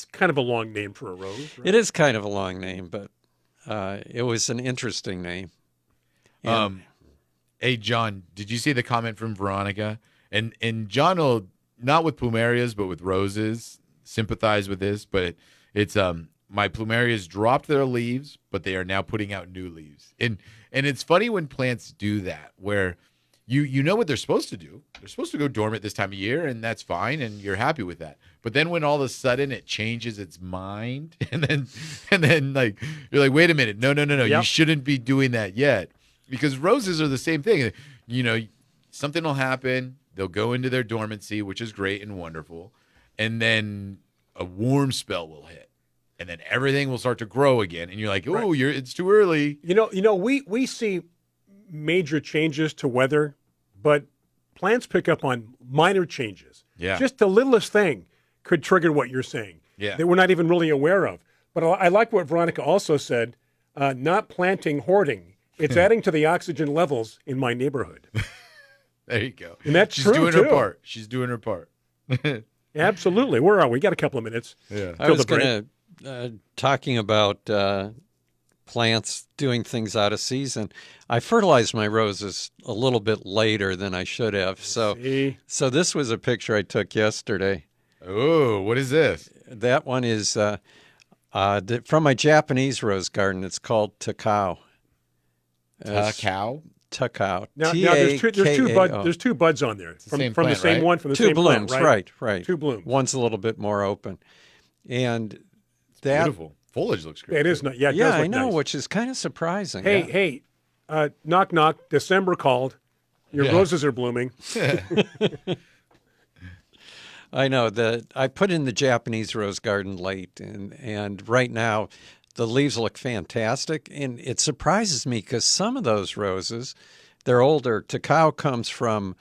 [SPEAKER 1] kind of a long name for a rose. Right?
[SPEAKER 2] It is kind of a long name, but it was an interesting name.
[SPEAKER 3] Hey, John, did you see the comment from Veronica? And John will, not with plumerias, but with roses, sympathize with this. But it's my plumerias dropped their leaves, but they are now putting out new leaves. And it's funny when plants do that, where you know what they're supposed to do. They're supposed to go dormant this time of year, and that's fine, and you're happy with that. But then when all of a sudden it changes its mind, and then like you're like, wait a minute, no,
[SPEAKER 1] Yep.
[SPEAKER 3] you shouldn't be doing that yet, because roses are the same thing. You know, something will happen, they'll go into their dormancy, which is great and wonderful, and then a warm spell will hit, and then everything will start to grow again, and you're like, oh, it's too early.
[SPEAKER 1] You know, we see major changes to weather, but plants pick up on minor changes.
[SPEAKER 3] Yeah.
[SPEAKER 1] Just the littlest thing could trigger what you're saying.
[SPEAKER 3] Yeah.
[SPEAKER 1] That we're not even really aware of. But I like what Veronica also said, not planting hoarding. It's adding to the oxygen levels in my neighborhood.
[SPEAKER 3] There you go.
[SPEAKER 1] And that's
[SPEAKER 3] She's
[SPEAKER 1] true,
[SPEAKER 3] doing
[SPEAKER 1] too.
[SPEAKER 3] her part. She's doing her part.
[SPEAKER 1] Absolutely. Where are we? Got a couple of minutes.
[SPEAKER 3] Yeah.
[SPEAKER 2] I
[SPEAKER 1] Till
[SPEAKER 2] was
[SPEAKER 1] the break.
[SPEAKER 2] going to, talking about plants doing things out of season. I fertilized my roses a little bit later than I should have. So this was a picture I took yesterday.
[SPEAKER 3] Oh, what is this?
[SPEAKER 2] That one is from my Japanese rose garden. It's called Takao.
[SPEAKER 3] Cow?
[SPEAKER 2] Takao.
[SPEAKER 1] Now there's
[SPEAKER 2] T-A-K-A-O.
[SPEAKER 1] there's two buds on there. From
[SPEAKER 3] same
[SPEAKER 1] the
[SPEAKER 3] plant,
[SPEAKER 1] same
[SPEAKER 3] right?
[SPEAKER 1] one, from the
[SPEAKER 2] Two
[SPEAKER 1] same
[SPEAKER 2] blooms,
[SPEAKER 1] plant,
[SPEAKER 2] right.
[SPEAKER 1] Two blooms.
[SPEAKER 2] One's a little bit more open. And that,
[SPEAKER 3] Beautiful. Foliage looks great.
[SPEAKER 1] It is not. Yeah, it
[SPEAKER 2] yeah,
[SPEAKER 1] does look
[SPEAKER 2] I know,
[SPEAKER 1] nice.
[SPEAKER 2] which is kind of surprising.
[SPEAKER 1] Hey, knock, knock. December called. Your
[SPEAKER 3] Yeah.
[SPEAKER 1] roses are blooming.
[SPEAKER 2] I know that I put in the Japanese rose garden late, and right now the leaves look fantastic, and it surprises me because some of those roses, they're older. Takao comes from,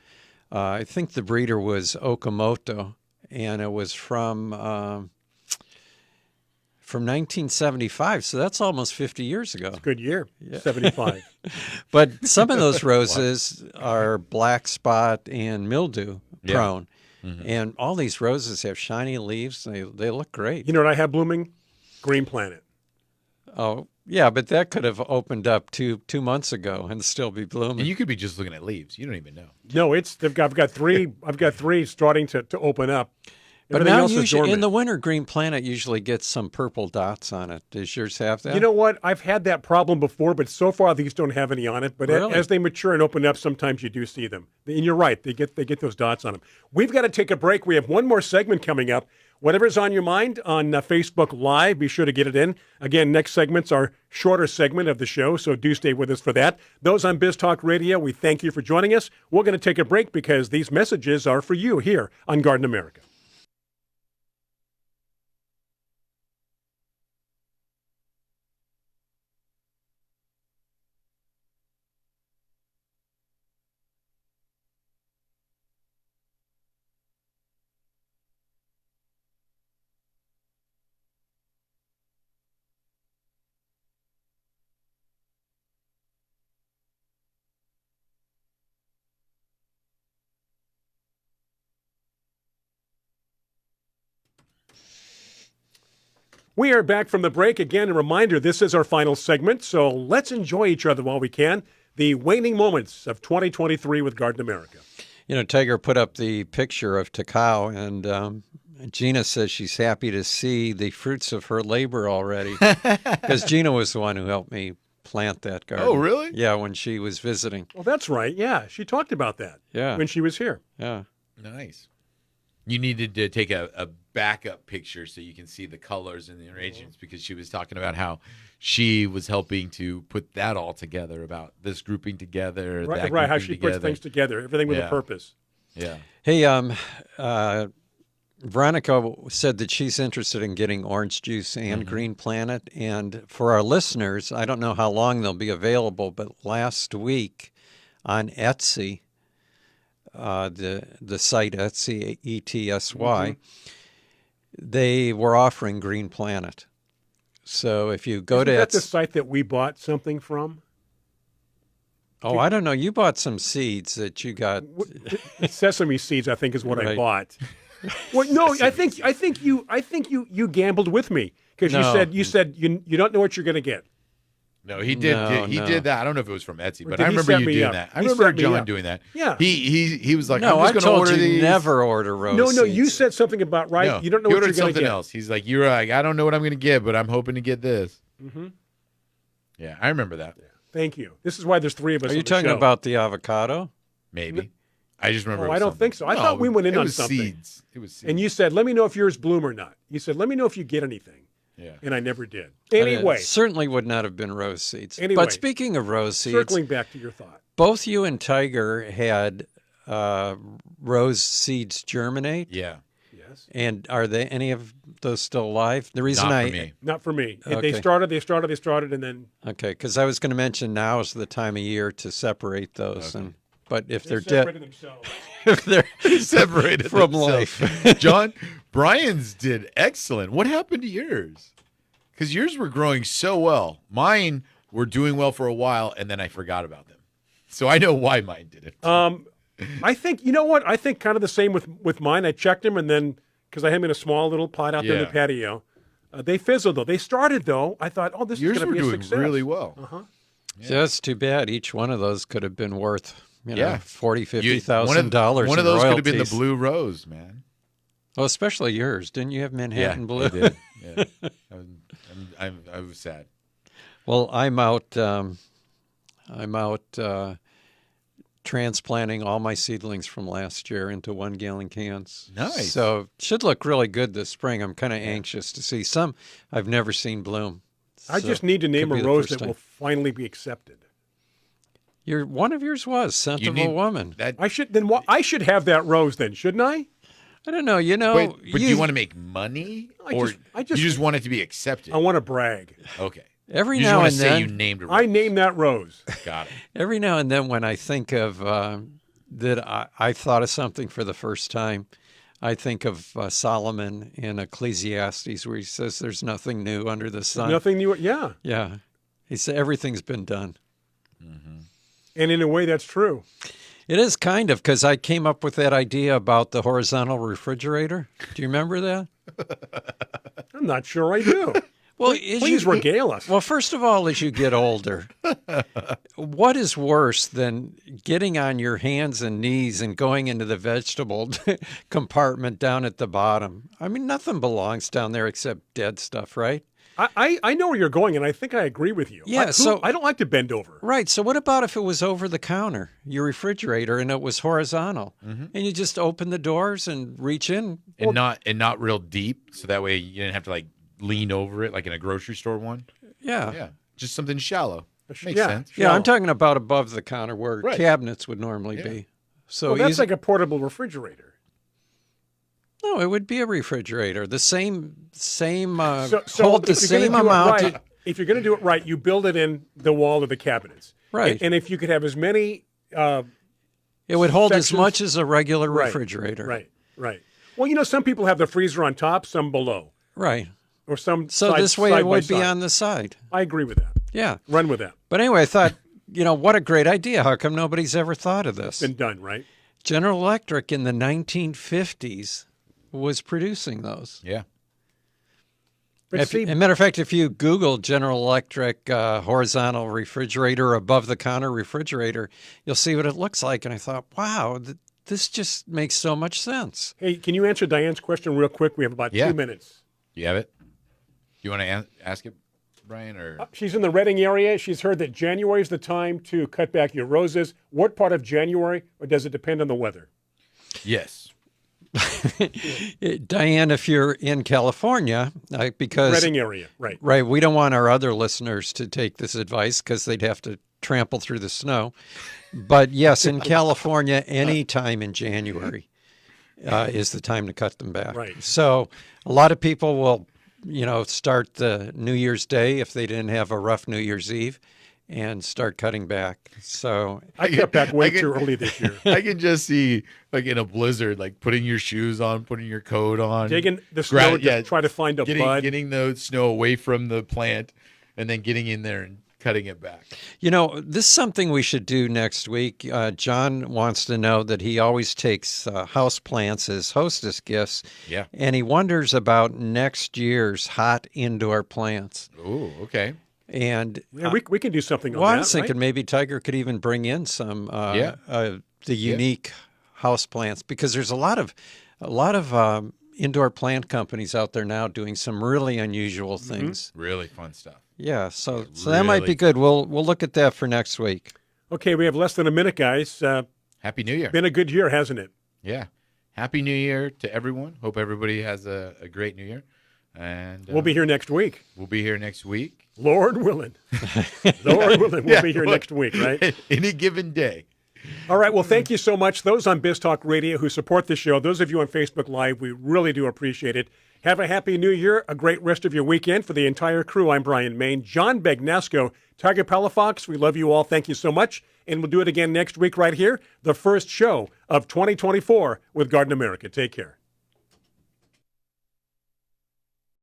[SPEAKER 2] I think the breeder was Okamoto, and it was from 1975, so that's almost 50 years ago.
[SPEAKER 1] Good year. 75.
[SPEAKER 2] But some of those roses are black spot and mildew prone.
[SPEAKER 3] Mm-hmm.
[SPEAKER 2] And all these roses have shiny leaves. They look great.
[SPEAKER 1] You know what I have blooming? Green Planet.
[SPEAKER 2] Oh, yeah, but that could have opened up two months ago and still be
[SPEAKER 3] And
[SPEAKER 2] blooming.
[SPEAKER 3] you could be just looking at leaves. You don't even know.
[SPEAKER 1] No, I've got three. I've got three starting to open up.
[SPEAKER 2] But
[SPEAKER 1] Everything
[SPEAKER 2] now,
[SPEAKER 1] else is
[SPEAKER 2] usually,
[SPEAKER 1] dormant.
[SPEAKER 2] in the winter, Green Planet usually gets some purple dots on it. Does yours have that?
[SPEAKER 1] You know what? I've had that problem before, but so far these don't have any on it. But
[SPEAKER 2] Really?
[SPEAKER 1] as they mature and open up, sometimes you do see them. And you're right; they get those dots on them. We've got to take a break. We have one more segment coming up. Whatever's on your mind on Facebook Live, be sure to get it in. Again, next segment's our shorter segment of the show, so do stay with us for that. Those on Biz Talk Radio, we thank you for joining us. We're going to take a break because these messages are for you here on Garden America. We are back from the break. Again, a reminder, this is our final segment, so let's enjoy each other while we can. The waning moments of 2023 with Garden America.
[SPEAKER 2] Tiger put up the picture of Takao, and Gina says she's happy to see the fruits of her labor already, because Gina was the one who helped me plant that garden.
[SPEAKER 3] Oh, really?
[SPEAKER 2] Yeah, when she was visiting.
[SPEAKER 1] Well, that's right. Yeah, she talked about that.
[SPEAKER 2] Yeah.
[SPEAKER 1] When she was here.
[SPEAKER 2] Yeah.
[SPEAKER 3] Nice. You needed to take a backup picture so you can see the colors and the arrangements, because she was talking about how she was helping to put that all together, about this grouping together,
[SPEAKER 1] Right,
[SPEAKER 3] that
[SPEAKER 1] right. How
[SPEAKER 3] grouping
[SPEAKER 1] she
[SPEAKER 3] together.
[SPEAKER 1] puts things together, everything with a
[SPEAKER 3] Yeah.
[SPEAKER 1] purpose.
[SPEAKER 3] Yeah.
[SPEAKER 2] Hey, Veronica said that she's interested in getting Orange Juice and Green Planet. And for our listeners, I don't know how long they'll be available, but last week on Etsy, the site Etsy, ETSY, they were offering Green Planet. So if you go
[SPEAKER 1] Isn't
[SPEAKER 2] to
[SPEAKER 1] that the
[SPEAKER 2] Etsy,
[SPEAKER 1] site that we bought something from?
[SPEAKER 2] oh, I don't know, you bought some seeds that you got.
[SPEAKER 1] Sesame seeds, I think, is what I
[SPEAKER 2] Right.
[SPEAKER 1] bought. Well, no, I think you gambled with me, because
[SPEAKER 2] No.
[SPEAKER 1] you said you don't know what you're going to get.
[SPEAKER 3] No, he did.
[SPEAKER 2] No,
[SPEAKER 3] He
[SPEAKER 2] no.
[SPEAKER 3] did that. I don't know if it was from Etsy, but
[SPEAKER 1] did
[SPEAKER 3] I
[SPEAKER 1] he
[SPEAKER 3] remember
[SPEAKER 1] set
[SPEAKER 3] you
[SPEAKER 1] me
[SPEAKER 3] doing
[SPEAKER 1] up?
[SPEAKER 3] that. I
[SPEAKER 1] He
[SPEAKER 3] remember
[SPEAKER 1] set me
[SPEAKER 3] John
[SPEAKER 1] up.
[SPEAKER 3] doing that.
[SPEAKER 1] Yeah.
[SPEAKER 3] He was like,
[SPEAKER 2] No,
[SPEAKER 3] I'm
[SPEAKER 2] I
[SPEAKER 3] just going to
[SPEAKER 2] told
[SPEAKER 3] order
[SPEAKER 2] you
[SPEAKER 3] these.
[SPEAKER 2] never order rose
[SPEAKER 1] No,
[SPEAKER 2] seeds.
[SPEAKER 1] you said something about
[SPEAKER 3] No,
[SPEAKER 1] you don't know
[SPEAKER 3] he
[SPEAKER 1] what you're
[SPEAKER 3] ordered
[SPEAKER 1] going to
[SPEAKER 3] something
[SPEAKER 1] get.
[SPEAKER 3] else. He's like, you're like, I don't know what I'm going to get, but I'm hoping to get this. Mm-hmm. Yeah, I remember that.
[SPEAKER 1] Thank you. This is why there's three of us.
[SPEAKER 2] Are you
[SPEAKER 1] on the
[SPEAKER 2] talking
[SPEAKER 1] show.
[SPEAKER 2] about the avocado?
[SPEAKER 3] Maybe. I just remember.
[SPEAKER 1] Oh,
[SPEAKER 3] it was
[SPEAKER 1] I don't
[SPEAKER 3] something.
[SPEAKER 1] think so. I
[SPEAKER 3] No,
[SPEAKER 1] thought we went in
[SPEAKER 3] it
[SPEAKER 1] on
[SPEAKER 3] was
[SPEAKER 1] something.
[SPEAKER 3] Seeds. It was seeds.
[SPEAKER 1] And you said, "Let me know if yours bloom or not." You said, "Let me know if you get anything."
[SPEAKER 3] Yeah.
[SPEAKER 1] And I never did.
[SPEAKER 2] It
[SPEAKER 1] Anyway,
[SPEAKER 2] certainly would not have been rose seeds.
[SPEAKER 1] Anyway,
[SPEAKER 2] But speaking of rose seeds,
[SPEAKER 1] circling back to your thought.
[SPEAKER 2] both you and Tiger had rose seeds germinate.
[SPEAKER 3] Yeah.
[SPEAKER 1] Yes.
[SPEAKER 2] And are they any of those still alive? The reason
[SPEAKER 3] Not for me.
[SPEAKER 1] Not for me.
[SPEAKER 2] Okay.
[SPEAKER 1] They started, and then
[SPEAKER 2] Okay, because I was going to mention now is the time of year to separate those, but if
[SPEAKER 1] they
[SPEAKER 2] they're
[SPEAKER 1] separated
[SPEAKER 2] dead,
[SPEAKER 1] themselves.
[SPEAKER 2] if they're
[SPEAKER 3] Separated
[SPEAKER 2] from
[SPEAKER 3] themselves.
[SPEAKER 2] life.
[SPEAKER 3] John, Brian's did excellent. What happened to yours? Because yours were growing so well. Mine were doing well for a while, and then I forgot about them. So I know why mine didn't.
[SPEAKER 1] I think, you know what? I think kind of the same with mine. I checked them, and then, because I had them in a small little pot out there in the
[SPEAKER 3] Yeah.
[SPEAKER 1] patio, they fizzled, though. They started, though. I thought, oh, this
[SPEAKER 3] Yours
[SPEAKER 1] is
[SPEAKER 3] were
[SPEAKER 1] going to be a
[SPEAKER 3] doing
[SPEAKER 1] success.
[SPEAKER 3] really well.
[SPEAKER 2] So that's too bad. Each one of those could have been worth,
[SPEAKER 3] Yeah.
[SPEAKER 2] $40,000-$50,000.
[SPEAKER 3] One of those could have been the
[SPEAKER 2] royalties.
[SPEAKER 3] blue rose, man.
[SPEAKER 2] Oh, especially yours. Didn't you have Manhattan blue?
[SPEAKER 3] I did. Yeah. I was sad.
[SPEAKER 2] Well, I'm out transplanting all my seedlings from last year into 1 gallon cans.
[SPEAKER 3] Nice.
[SPEAKER 2] So should look really good this spring. I'm kind of anxious to see some I've never seen bloom.
[SPEAKER 1] I
[SPEAKER 2] So
[SPEAKER 1] just need to name
[SPEAKER 2] could
[SPEAKER 1] a
[SPEAKER 2] be the
[SPEAKER 1] rose
[SPEAKER 2] first
[SPEAKER 1] that will
[SPEAKER 2] time.
[SPEAKER 1] finally be accepted.
[SPEAKER 2] One of yours was Scent
[SPEAKER 3] You
[SPEAKER 2] of
[SPEAKER 3] need
[SPEAKER 2] a Woman.
[SPEAKER 3] that.
[SPEAKER 1] I should have that rose then, shouldn't I?
[SPEAKER 2] I don't know.
[SPEAKER 3] But do you want to make money,
[SPEAKER 1] I
[SPEAKER 3] or
[SPEAKER 1] just-
[SPEAKER 3] you just want it to be accepted?
[SPEAKER 1] I want to brag.
[SPEAKER 3] Okay.
[SPEAKER 2] every
[SPEAKER 3] You just
[SPEAKER 2] now
[SPEAKER 3] want
[SPEAKER 2] and
[SPEAKER 3] to say
[SPEAKER 2] then
[SPEAKER 3] you named a rose.
[SPEAKER 1] I named that rose.
[SPEAKER 3] Got it.
[SPEAKER 2] every now and then when I think of that I thought of something for the first time, I think of Solomon in Ecclesiastes where he says there's nothing new under the sun.
[SPEAKER 1] Nothing new. Yeah.
[SPEAKER 2] Yeah. He said everything's been done.
[SPEAKER 1] And in a way, that's true.
[SPEAKER 2] It is kind of, because I came up with that idea about the horizontal refrigerator. Do you remember that?
[SPEAKER 1] I'm not sure I do.
[SPEAKER 2] Well,
[SPEAKER 1] Please regale us.
[SPEAKER 2] Well, first of all, as you get older, what is worse than getting on your hands and knees and going into the vegetable compartment down at the bottom? I mean, nothing belongs down there except dead stuff, right?
[SPEAKER 1] I know where you're going, and I think I agree with you.
[SPEAKER 2] Yeah, so-
[SPEAKER 1] I don't like to bend over.
[SPEAKER 2] Right. So what about if it was over the counter, your refrigerator, and it was horizontal, and you just open the doors and reach in?
[SPEAKER 3] And not real deep, so that way you didn't have to like lean over it like in a grocery store one.
[SPEAKER 2] Yeah.
[SPEAKER 3] Yeah, just something shallow. Makes
[SPEAKER 1] yeah.
[SPEAKER 3] sense.
[SPEAKER 2] Yeah, I'm talking about above the counter where
[SPEAKER 3] Right.
[SPEAKER 2] cabinets would normally be. So
[SPEAKER 1] Well, that's
[SPEAKER 2] easy-
[SPEAKER 1] like a portable refrigerator.
[SPEAKER 2] No, it would be a refrigerator. The same
[SPEAKER 1] So
[SPEAKER 2] hold the
[SPEAKER 1] if you're gonna
[SPEAKER 2] same
[SPEAKER 1] do it
[SPEAKER 2] amount.
[SPEAKER 1] right- if you're going to do it right, you build it in the wall of the cabinets.
[SPEAKER 2] Right.
[SPEAKER 1] And if you could have as many.
[SPEAKER 2] It would hold as
[SPEAKER 1] sections-
[SPEAKER 2] much as a regular
[SPEAKER 1] Right,
[SPEAKER 2] refrigerator.
[SPEAKER 1] Right. Well, some people have the freezer on top, some below,
[SPEAKER 2] Right.
[SPEAKER 1] or some.
[SPEAKER 2] So
[SPEAKER 1] side-
[SPEAKER 2] this way
[SPEAKER 1] side
[SPEAKER 2] it
[SPEAKER 1] by
[SPEAKER 2] would be
[SPEAKER 1] side.
[SPEAKER 2] on the side.
[SPEAKER 1] I agree with that.
[SPEAKER 2] Yeah.
[SPEAKER 1] Run with that.
[SPEAKER 2] But anyway, I thought, what a great idea. How come nobody's ever thought of this?
[SPEAKER 1] Been done, right?
[SPEAKER 2] General Electric in the 1950s was producing those.
[SPEAKER 3] Yeah.
[SPEAKER 1] But
[SPEAKER 2] As a matter of fact, if you Google General Electric horizontal refrigerator, above the counter refrigerator, you'll see what it looks like. And I thought, wow, this just makes so much sense.
[SPEAKER 1] Hey, can you answer Diane's question real quick? We have about 2 minutes.
[SPEAKER 3] You have it? You want to ask it, Brian? Or
[SPEAKER 1] She's in the Reading area. She's heard that January is the time to cut back your roses. What part of January, or does it depend on the weather?
[SPEAKER 3] Yes.
[SPEAKER 2] Diane, if you're in California, because
[SPEAKER 1] Reading area, right.
[SPEAKER 2] Right, we don't want our other listeners to take this advice because they'd have to trample through the snow. But yes, in California, any time in January is the time to cut them back.
[SPEAKER 1] Right.
[SPEAKER 2] So a lot of people will, start the New Year's Day if they didn't have a rough New Year's Eve and start cutting back. So
[SPEAKER 1] I cut back way too early this year.
[SPEAKER 3] I can just see, like in a blizzard, like putting your shoes on, putting your coat on,
[SPEAKER 1] digging the snow to try to find a bud.
[SPEAKER 3] Getting the snow away from the plant, and then getting in there and cutting it back.
[SPEAKER 2] This is something we should do next week. John wants to know that he always takes house plants as hostess gifts.
[SPEAKER 3] Yeah.
[SPEAKER 2] And he wonders about next year's hot indoor plants.
[SPEAKER 3] Oh, okay.
[SPEAKER 2] And
[SPEAKER 1] Yeah, we can do something on
[SPEAKER 2] well,
[SPEAKER 1] that.
[SPEAKER 2] I was thinking
[SPEAKER 1] right?
[SPEAKER 2] maybe Tiger could even bring in some the unique house plants, because there's a lot of indoor plant companies out there now doing some really unusual things.
[SPEAKER 3] Really fun stuff.
[SPEAKER 2] Yeah, so that might be good. We'll look at that for next week.
[SPEAKER 1] Okay, we have less than a minute, guys.
[SPEAKER 3] Happy New Year.
[SPEAKER 1] Been a good year, hasn't it?
[SPEAKER 3] Yeah. Happy New Year to everyone. Hope everybody has a great New Year. And
[SPEAKER 1] We'll be here next week.
[SPEAKER 3] We'll be here next week.
[SPEAKER 1] Lord willing. Lord willing, we'll be here next week, right?
[SPEAKER 3] Any given day.
[SPEAKER 1] All right. Well, thank you so much. Those on Biz Talk Radio who support the show, those of you on Facebook Live, we really do appreciate it. Have a happy New Year, a great rest of your weekend. For the entire crew, I'm Brian Main, John Begnasco, Tiger Palafox. We love you all. Thank you so much. And we'll do it again next week right here, the first show of 2024 with Garden America. Take care.